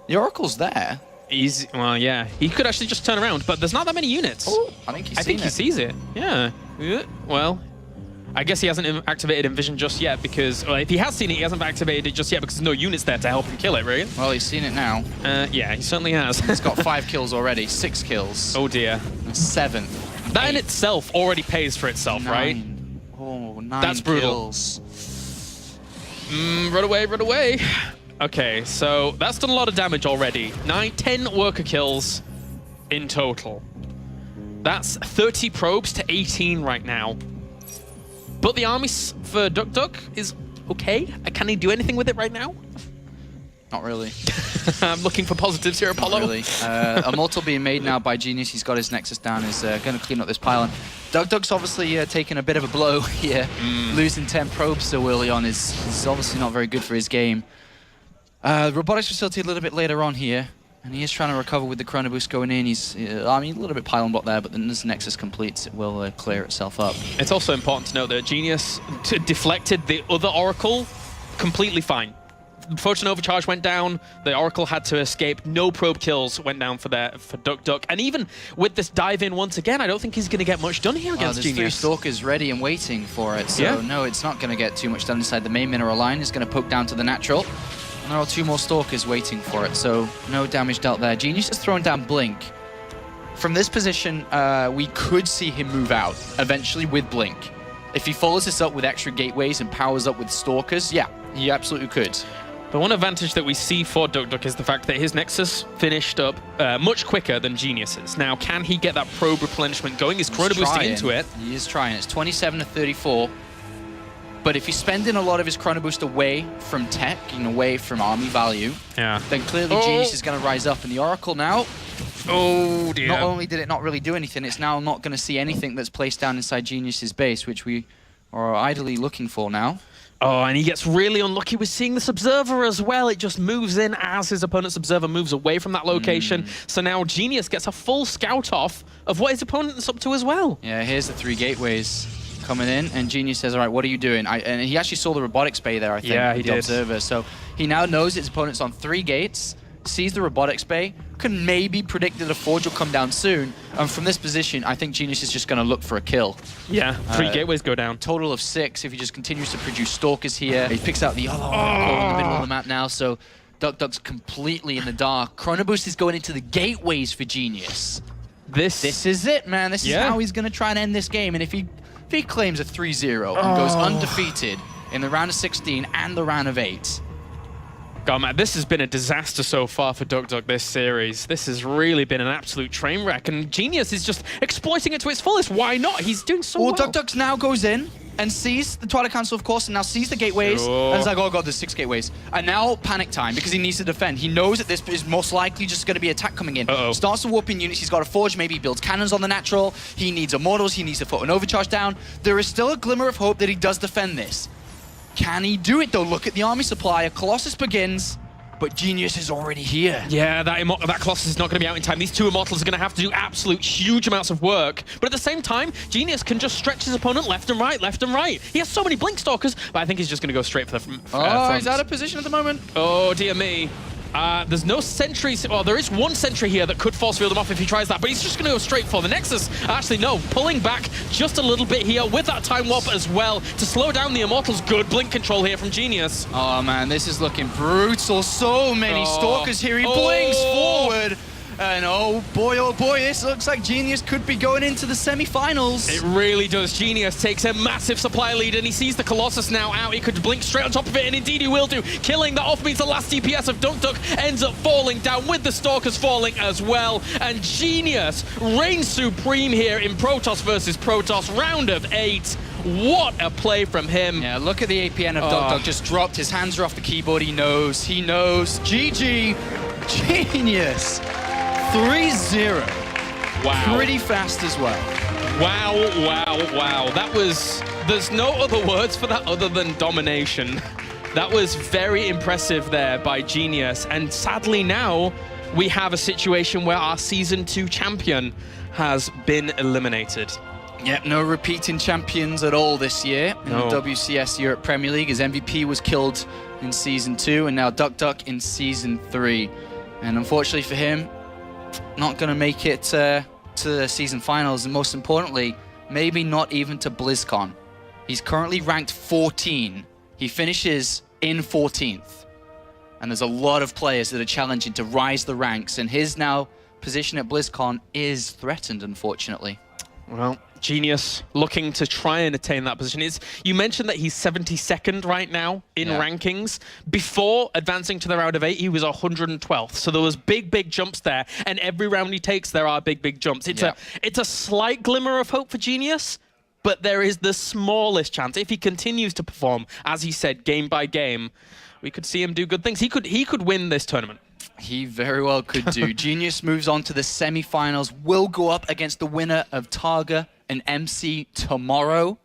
The Oracle's there. Well, yeah, he could actually just turn around, but there's not that many units. Oh, I think he sees it. Yeah. Well, I guess he hasn't activated Envision just yet because, well, if he has seen it, he hasn't activated it just yet because there's no units there to help him kill it, right? Well, he's seen it now. Yeah, he certainly has. He's got 5 kills already, 6 kills. Oh dear. 7. That in itself already pays for itself, 9. right? Oh, 9 That's brutal. kills. Run away, run away. Okay, so that's done a lot of damage already. 10 worker kills in total. That's 30 probes to 18 right now. But the army for duckdeok is okay. Can he do anything with it right now? Not really. I'm looking for positives here, Apollo. Not really. A mortal being made now by Genius. He's got his Nexus down. He's going to clean up this pylon. duckdeok's obviously taking a bit of a blow here. Losing 10 probes so early on is obviously not very good for his game. Robotics facility a little bit later on here. And he is trying to recover with the Chrono Boost going in. He's, I mean, a little bit pylon block there, but then as Nexus completes, it will clear itself up. It's also important to note that Genius deflected the other Oracle completely fine. Photon Overcharge went down, the Oracle had to escape, no probe kills went down for duckdeok. And even with this dive in once again, I don't think he's going to get much done here against There's Genius. 3 Stalkers ready and waiting for it, so no, it's not going to get too much done inside the main mineral line. It's going to poke down to the natural. And there are 2 more Stalkers waiting for it, so no damage dealt there. Genius has thrown down Blink. From this position, we could see him move out, eventually with Blink. If he follows this up with extra gateways and powers up with Stalkers, yeah, he absolutely could. The one advantage that we see for duckdeok is the fact that his Nexus finished up much quicker than Genius's. Now, can he get that probe replenishment going? Is Chrono boosting into it? He is trying. It's 27 to 34. But if he's spending a lot of his Chrono Boost away from tech and away from army value, then clearly Genius is going to rise up. And the Oracle now, oh dear. Not only did it not really do anything, it's now not going to see anything that's placed down inside Genius's base, which we are idly looking for now. Oh, and he gets really unlucky with seeing this Observer as well. It just moves in as his opponent's Observer moves away from that location. So now Genius gets a full scout off of what his opponent's up to as well. Yeah, here's the 3 gateways coming in, and Genius says, all right, what are you doing? And he actually saw the robotics bay there, I think, yeah, with the Observer. So he now knows his opponent's on 3 gates, sees the robotics bay, can maybe predict that a Forge will come down soon. And from this position, I think Genius is just going to look for a kill. Yeah, 3 gateways go down. Total of 6 if he just continues to produce Stalkers here. He picks out the other Oracle in the middle of the map now, so duckdeok's completely in the dark. Chrono Boost is going into the gateways for Genius. This is it, man. This is how he's going to try and end this game. And if he claims a 3-0 and goes undefeated in the round of 16 and the round of 8. God, man, this has been a disaster so far for duckdeok this series. This has really been an absolute train wreck, and Genius is just exploiting it to its fullest. Why not? He's doing so well. duckdeok now goes in and sees the Twilight Council, of course, and now sees the gateways, and it's like, oh god, there's 6 gateways. And now panic time, because he needs to defend. He knows that this is most likely just going to be attack coming in. Starts to warp in units, he's got a Forge, maybe he builds cannons on the natural, he needs Immortals, he needs to put an Overcharge down. There is still a glimmer of hope that he does defend this. Can he do it though? Look at the army supply, a Colossus begins, but Genius is already here. Yeah, that Colossus is not going to be out in time. These 2 Immortals are going to have to do absolute huge amounts of work. But at the same time, Genius can just stretch his opponent left and right, left and right. He has so many Blink Stalkers, but I think he's just going to go straight for the front. He's out of position at the moment. Oh, dear me. There's no sentries. Well, there is 1 sentry here that could force field him off if he tries that, but he's just going to go straight for the Nexus. Actually, no, pulling back just a little bit here with that Time Warp as well to slow down the Immortals. Good blink control here from Genius. Oh, man, this is looking brutal. So many Stalkers here. He blinks forward, And oh boy, this looks like Genius could be going into the semi-finals. It really does. Genius takes a massive supply lead, and he sees the Colossus now out. He could blink straight on top of it, and indeed he will do. Killing that off means the last DPS of duckdeok ends up falling down, with the Stalkers falling as well. And Genius reigns supreme here in Protoss versus Protoss, round of 8. What a play from him. Yeah, look at the APN of duckdeok. Just dropped. His hands are off the keyboard. He knows. GG. Genius. 3-0. Wow. Pretty fast as well. Wow. That was... There's no other words for that other than domination. That was very impressive there by Genius. And sadly now, we have a situation where our Season 2 champion has been eliminated. Yep, no repeating champions at all this year in the WCS Europe Premier League. His MVP was killed in Season 2, and now duckdeok in Season 3. And unfortunately for him, not going to make it to the season finals, and most importantly, maybe not even to BlizzCon. He's currently ranked 14. He finishes in 14th. And there's a lot of players that are challenging to rise the ranks, and his now position at BlizzCon is threatened, unfortunately. Well, Genius looking to try and attain that position. You mentioned that he's 72nd right now in rankings. Before advancing to the round of 8, he was 112th. So there was big jumps there. And every round he takes, there are big jumps. It's a slight glimmer of hope for Genius, but there is the smallest chance. If he continues to perform, as he said, game by game, we could see him do good things. He could win this tournament. He very well could do. Genius moves on to the semi-finals, will go up against the winner of Targa and MC tomorrow.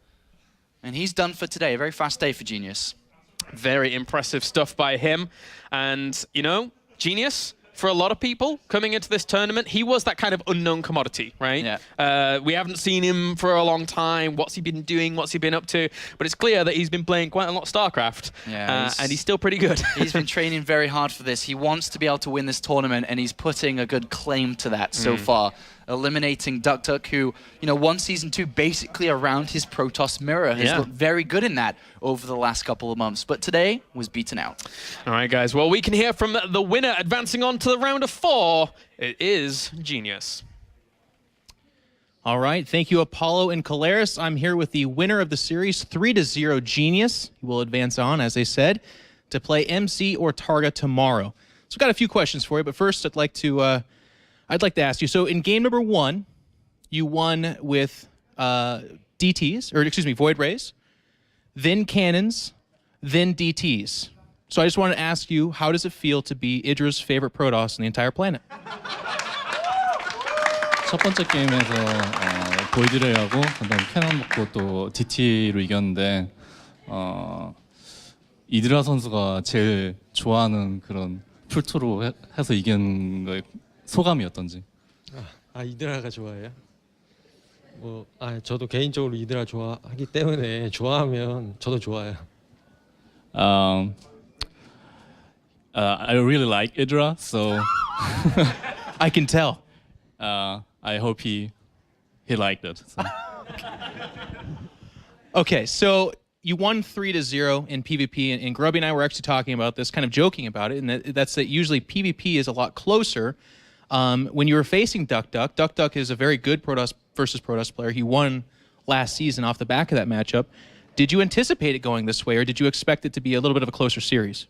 And he's done for today. A very fast day for Genius. Very impressive stuff by him. And, you know, Genius, for a lot of people coming into this tournament, he was that kind of unknown commodity, right? Yeah. We haven't seen him for a long time. What's he been doing? What's he been up to? But it's clear that he's been playing quite a lot of StarCraft. Yeah, and he's still pretty good. He's been training very hard for this. He wants to be able to win this tournament, and he's putting a good claim to that so far. Eliminating duckdeok, who, you know, won Season 2 basically around his Protoss mirror. Has looked very good in that over the last couple of months, but today was beaten out. All right, guys. Well, we can hear from the winner advancing on to the round of 4. It is Genius. All right. Thank you, Apollo and Caleris. I'm here with the winner of the series, 3-0 Genius. He will advance on, as they said, to play MC or Targa tomorrow. So I've got a few questions for you, but first I'd like to ask you. So in game number 1, you won with DTs, or excuse me, Void Rays, then Cannons, then DTs. So I just want to ask you, how does it feel to be Idra's favorite Protoss on the entire planet? 첫 번째 게임에서 보이드레이하고 그다음 캐논 먹고 또 DT로 이겼는데 이드라 선수가 제일 좋아하는 그런 풀투로 해서 이긴 거에 소감이 어떤지? 이드라가 좋아해요? 저도 개인적으로 이드라 좋아하기 때문에 좋아하면 저도 좋아요. I really like Idra, so I can tell. I hope he liked it. So. Okay, so you won 3-0 in PvP, and Grubby and I were actually talking about this, kind of joking about it, and that's that usually PvP is a lot closer. When you were facing duckdeok is a very good Protoss versus Protoss player. He won last season off the back of that matchup. Did you anticipate it going this way, or did you expect it to be a little bit of a closer series?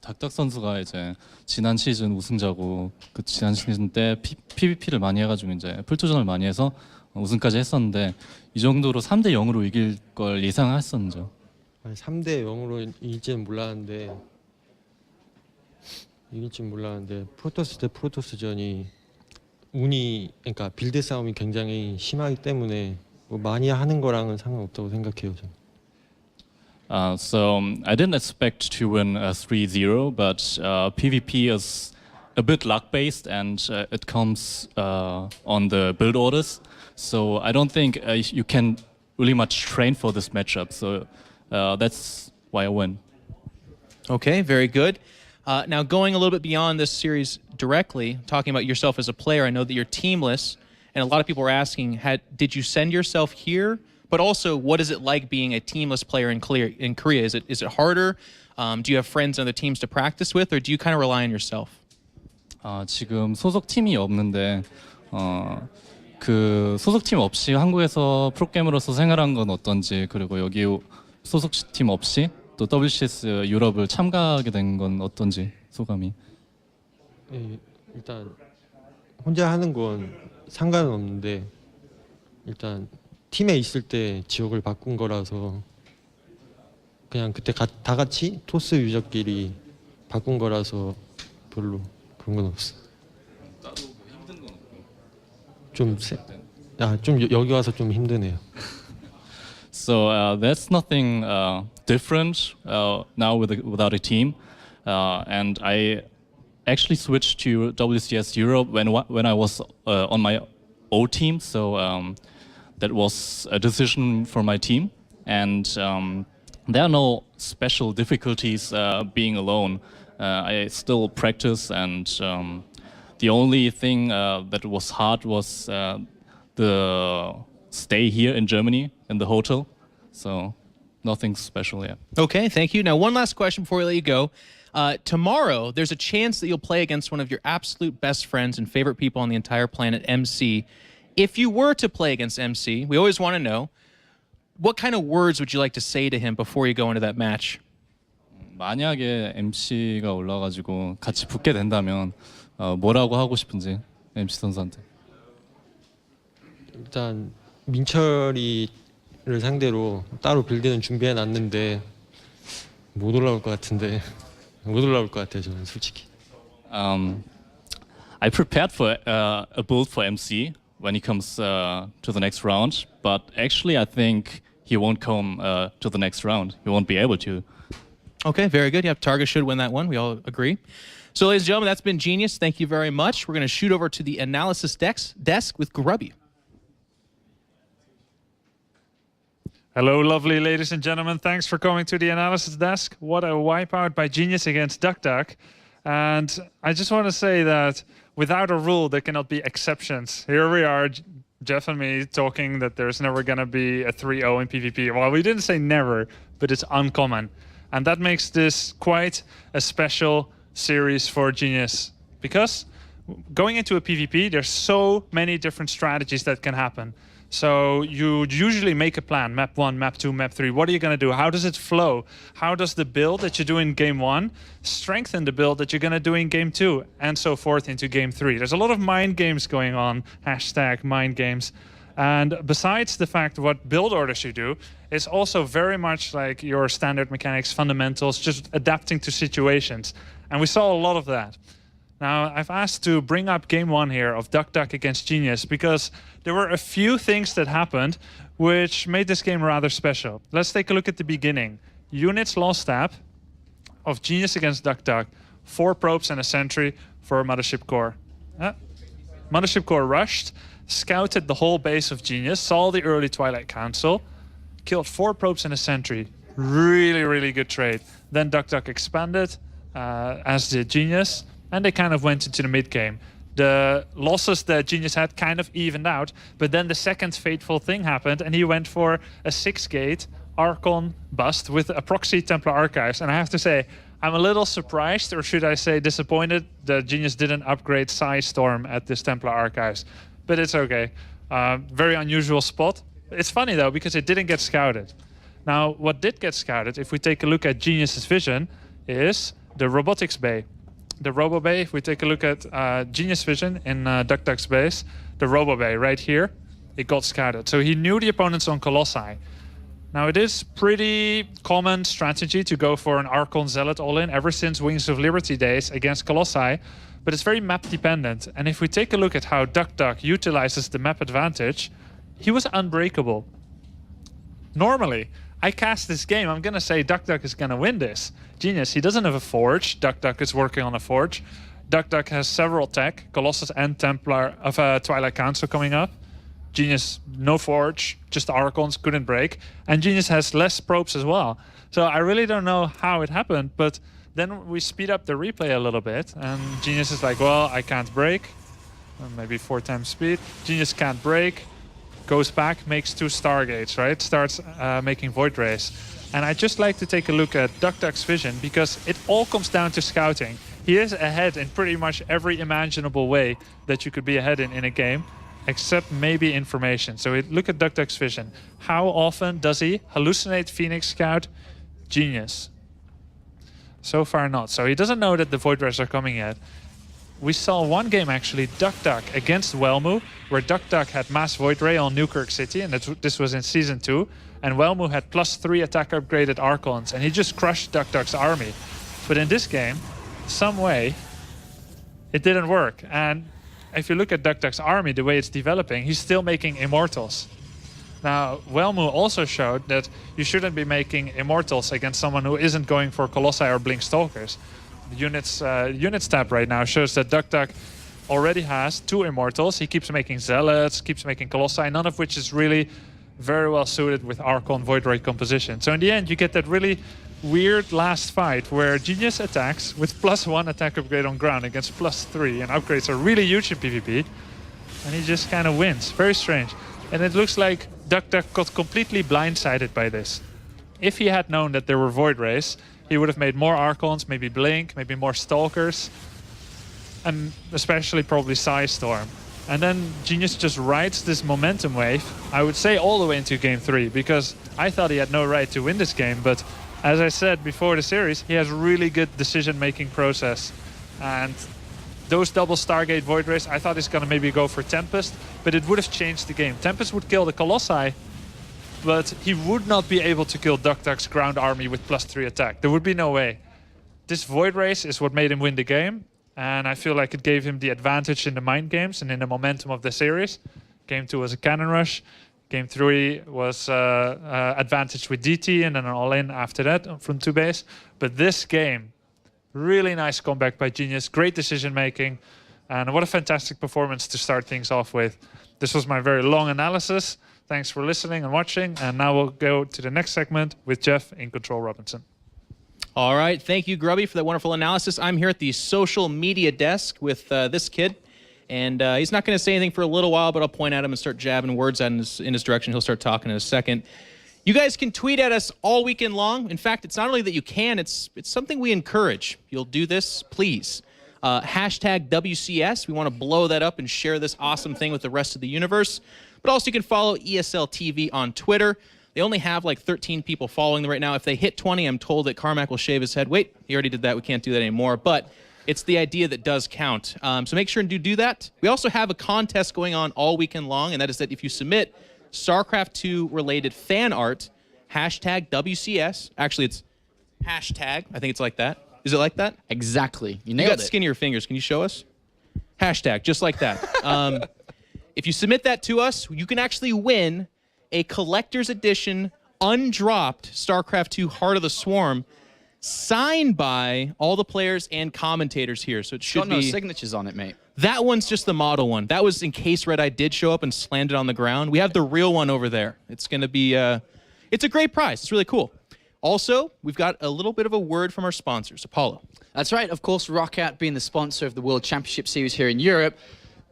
닥덕 선수가 이제 지난 시즌 우승자고 그 지난 시즌 때 PVP를 많이 해가지고 이제 풀투전을 많이 해서 우승까지 했었는데 이 정도로 3대 0으로 이길 걸 예상했었죠. 3대 0으로 이길지는 몰랐는데 프로토스 대 프로토스전이 그러니까 빌드 싸움이 굉장히 심하기 때문에 뭐 많이 하는 거랑은 상관없다고 생각해요, 저는. So I didn't expect to win 3-0, but PvP is a bit luck-based and it comes on the build orders. So I don't think you can really much train for this matchup. So that's why I win. Okay, very good. Now going a little bit beyond this series directly, talking about yourself as a player, I know that you're teamless, and a lot of people are asking, did you send yourself here? But also, what is it like being a teamless player in Korea? Is it harder? Do you have friends on other teams to practice with, or do you kind of rely on yourself? 지금 소속 팀이 없는데 그 소속 팀 없이 한국에서 프로게이머로서 생활한 건 어떤지, 그리고 여기 소속 팀 없이 또 WCS 유럽을 참가하게 된 건 어떤지 소감이. 예, 일단 혼자 하는 건 상관은 없는데 일단 팀에 있을 때 지역을 바꾼 거라서 그냥 그때 다 같이 토스 유저끼리 바꾼 거라서 별로 그런 건 없어. 좀 여기 와서 좀 힘드네요. So that's nothing different now without a team, and I actually switched to WCS Europe when I was on my old team. So that was a decision for my team, and there are no special difficulties being alone. I still practice, and the only thing that was hard was the stay here in Germany in the hotel. So nothing special yet. Okay, thank you. Now, one last question before we let you go. Tomorrow, there's a chance that you'll play against one of your absolute best friends and favorite people on the entire planet, MC. If you were to play against MC, we always want to know, what kind of words would you like to say to him before you go into that match? 만약에 MC가 올라가지고 같이 붙게 된다면 뭐라고 하고 싶은지 MC 선수한테. 일단 민철이를 상대로 따로 빌드는 준비해 놨는데 못 올라올 것 같은데 못 올라올 것 같아요 저는 솔직히. I prepared for a build for MC when he comes to the next round, but actually I think he won't come to the next round. He won't be able to. Okay, very good. Yep, Targa should win that one. We all agree. So, ladies and gentlemen, that's been genius. Thank you very much. We're going to shoot over to the analysis desk with Grubby. Hello, lovely ladies and gentlemen. Thanks for coming to the analysis desk. What a wipeout by Genius against duckdeok. And I just want to say that without a rule, there cannot be exceptions. Here we are, Jeff and me, talking that there's never going to be a 3-0 in PvP. Well, we didn't say never, but it's uncommon. And that makes this quite a special series for Genius. Because going into a PvP, there's so many different strategies that can happen. So you usually make a plan, map 1, map 2, map 3. What are you going to do? How does it flow? How does the build that you do in game 1 strengthen the build that you're going to do in game 2? And so forth into game 3. There's a lot of mind games going on, #mind games. And besides the fact what build orders you do, it's also very much like your standard mechanics, fundamentals, just adapting to situations. And we saw a lot of that. Now, I've asked to bring up game 1 here of duckdeok against Genius because there were a few things that happened which made this game rather special. Let's take a look at the beginning. Units lost tap of Genius against duckdeok. 4 probes and a sentry for Mothership Core. Mothership Core rushed, scouted the whole base of Genius, saw the early Twilight Council, killed 4 probes and a sentry. Really, really good trade. Then duckdeok expanded, as did Genius, and they kind of went into the mid game. The losses that Genius had kind of evened out, but then the second fateful thing happened, and he went for a 6-gate Archon bust with a proxy Templar Archives. And I have to say, I'm a little surprised, or should I say disappointed, that Genius didn't upgrade Storm at this Templar Archives. But it's okay. Very unusual spot. It's funny though, because it didn't get scouted. Now, what did get scouted, if we take a look at Genius's vision, is the robotics bay. The Robo Bay, if we take a look at Genius Vision in duckdeok's base, the Robo Bay right here, it got scouted. So he knew the opponents on Colossi. Now it is pretty common strategy to go for an Archon Zealot all-in ever since Wings of Liberty days against Colossi, but it's very map dependent. And if we take a look at how duckdeok utilizes the map advantage, he was unbreakable. Normally, I cast this game, I'm going to say duckdeok is going to win this. Genius, he doesn't have a forge. duckdeok is working on a forge. duckdeok has several tech, Colossus and Templar of Twilight Council coming up. Genius, no forge, just Archons, couldn't break. And Genius has less probes as well. So I really don't know how it happened, but then we speed up the replay a little bit, and Genius is like, well, I can't break. Maybe 4 times speed. Genius can't break. Goes back, makes 2 Stargates, right? Starts making Void Rays. And I just like to take a look at duckdeok's vision because it all comes down to scouting. He is ahead in pretty much every imaginable way that you could be ahead in a game, except maybe information. So look at duckdeok's vision. How often does he hallucinate Phoenix Scout? Genius. So far not. So he doesn't know that the Void Rays are coming yet. We saw one game actually, duckdeok against Welmu, where duckdeok had Mass Void Ray on Newkirk City, and this was in Season 2. And Welmu had +3 attack upgraded Archons, and he just crushed duckdeok's army. But in this game, some way, it didn't work. And if you look at duckdeok's army, the way it's developing, he's still making Immortals. Now, Welmu also showed that you shouldn't be making Immortals against someone who isn't going for Colossi or Blink Stalkers. The units tab right now shows that duckdeok already has 2 Immortals. He keeps making Zealots, keeps making Colossi, none of which is really very well suited with Archon Void Ray composition. So in the end, you get that really weird last fight where Genius attacks with +1 attack upgrade on ground against +3, and upgrades are really huge in PvP, and he just kind of wins. Very strange. And it looks like duckdeok got completely blindsided by this. If he had known that there were Void Rays, he would have made more Archons, maybe Blink, maybe more Stalkers, and especially probably Psystorm. And then Genius just rides this momentum wave, I would say all the way into Game 3, because I thought he had no right to win this game, but as I said before the series, he has really good decision-making process. And those double Stargate Void Rays, I thought he's going to maybe go for Tempest, but it would have changed the game. Tempest would kill the Colossi, but he would not be able to kill duckdeok's ground army with +3 attack. There would be no way. This Void Race is what made him win the game, and I feel like it gave him the advantage in the mind games and in the momentum of the series. Game 2 was a cannon rush. Game 3 was advantage with DT and then an all-in after that from 2 base. But this game, really nice comeback by Genius, great decision-making, and what a fantastic performance to start things off with. This was my very long analysis. Thanks for listening and watching, and now we'll go to the next segment with Jeff in Control Robinson. All right, thank you, Grubby, for that wonderful analysis. I'm here at the social media desk with this kid, and he's not going to say anything for a little while, but I'll point at him and start jabbing words in his direction. He'll start talking in a second. You guys can tweet at us all weekend long. In fact, it's not only that you can, it's something we encourage. You'll do this, please. Hashtag WCS. We want to blow that up and share this awesome thing with the rest of the universe. But also you can follow ESL TV on Twitter. They only have like 13 people following them right now. If they hit 20, I'm told that Carmack will shave his head. Wait, he already did that. We can't do that anymore. But it's the idea that does count. So make sure and do that. We also have a contest going on all weekend long, and that is that if you submit StarCraft 2 related fan art, hashtag WCS. Actually, it's hashtag. I think it's like that. Is it like that? Exactly. You You nailed got it. skin in your fingers. Can you show us? Hashtag, just like that. If you submit that to us, you can actually win a collector's edition, undropped StarCraft 2 Heart of the Swarm, signed by all the players and commentators here. So it should Got no be... signatures on it, mate. That one's just the model one. That was in case Red Eye did show up and slammed it on the ground. We have the real one over there. It's going to be... it's a great prize. It's really cool. Also, we've got a little bit of a word from our sponsors. Apollo. That's right. Of course, Roccat being the sponsor of the World Championship Series here in Europe,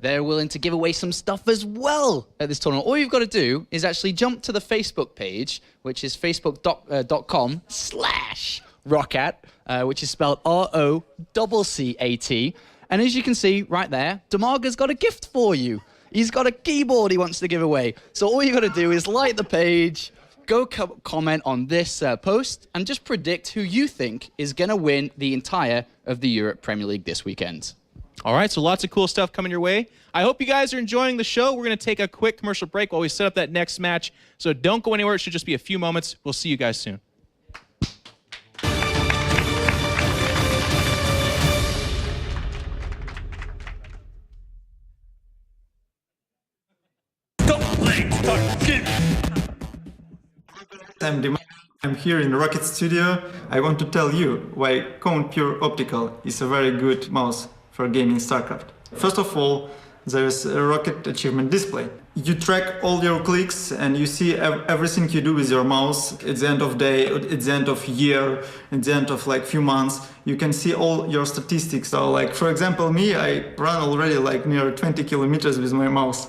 they're willing to give away some stuff as well at this tournament. All you've got to do is actually jump to the Facebook page, which is facebook.com/Roccat, which is spelled ROCCAT. And as you can see right there, Damarga's got a gift for you. He's got a keyboard he wants to give away. So all you got to do is like the page, go comment on this post, and just predict who you think is going to win the entire of the Europe Premier League this weekend. All right, so lots of cool stuff coming your way. I hope you guys are enjoying the show. We're going to take a quick commercial break while we set up that next match. So don't go anywhere. It should just be a few moments. We'll see you guys soon. I'm here in the Rocket Studio. I want to tell you why Cone Pure Optical is a very good mouse for gaming StarCraft. First of all, there's a Rocket achievement display. You track all your clicks and you see everything you do with your mouse. At the end of day, at the end of year, at the end of like few months, you can see all your statistics. So like, for example, me, I run already like near 20 kilometers with my mouse.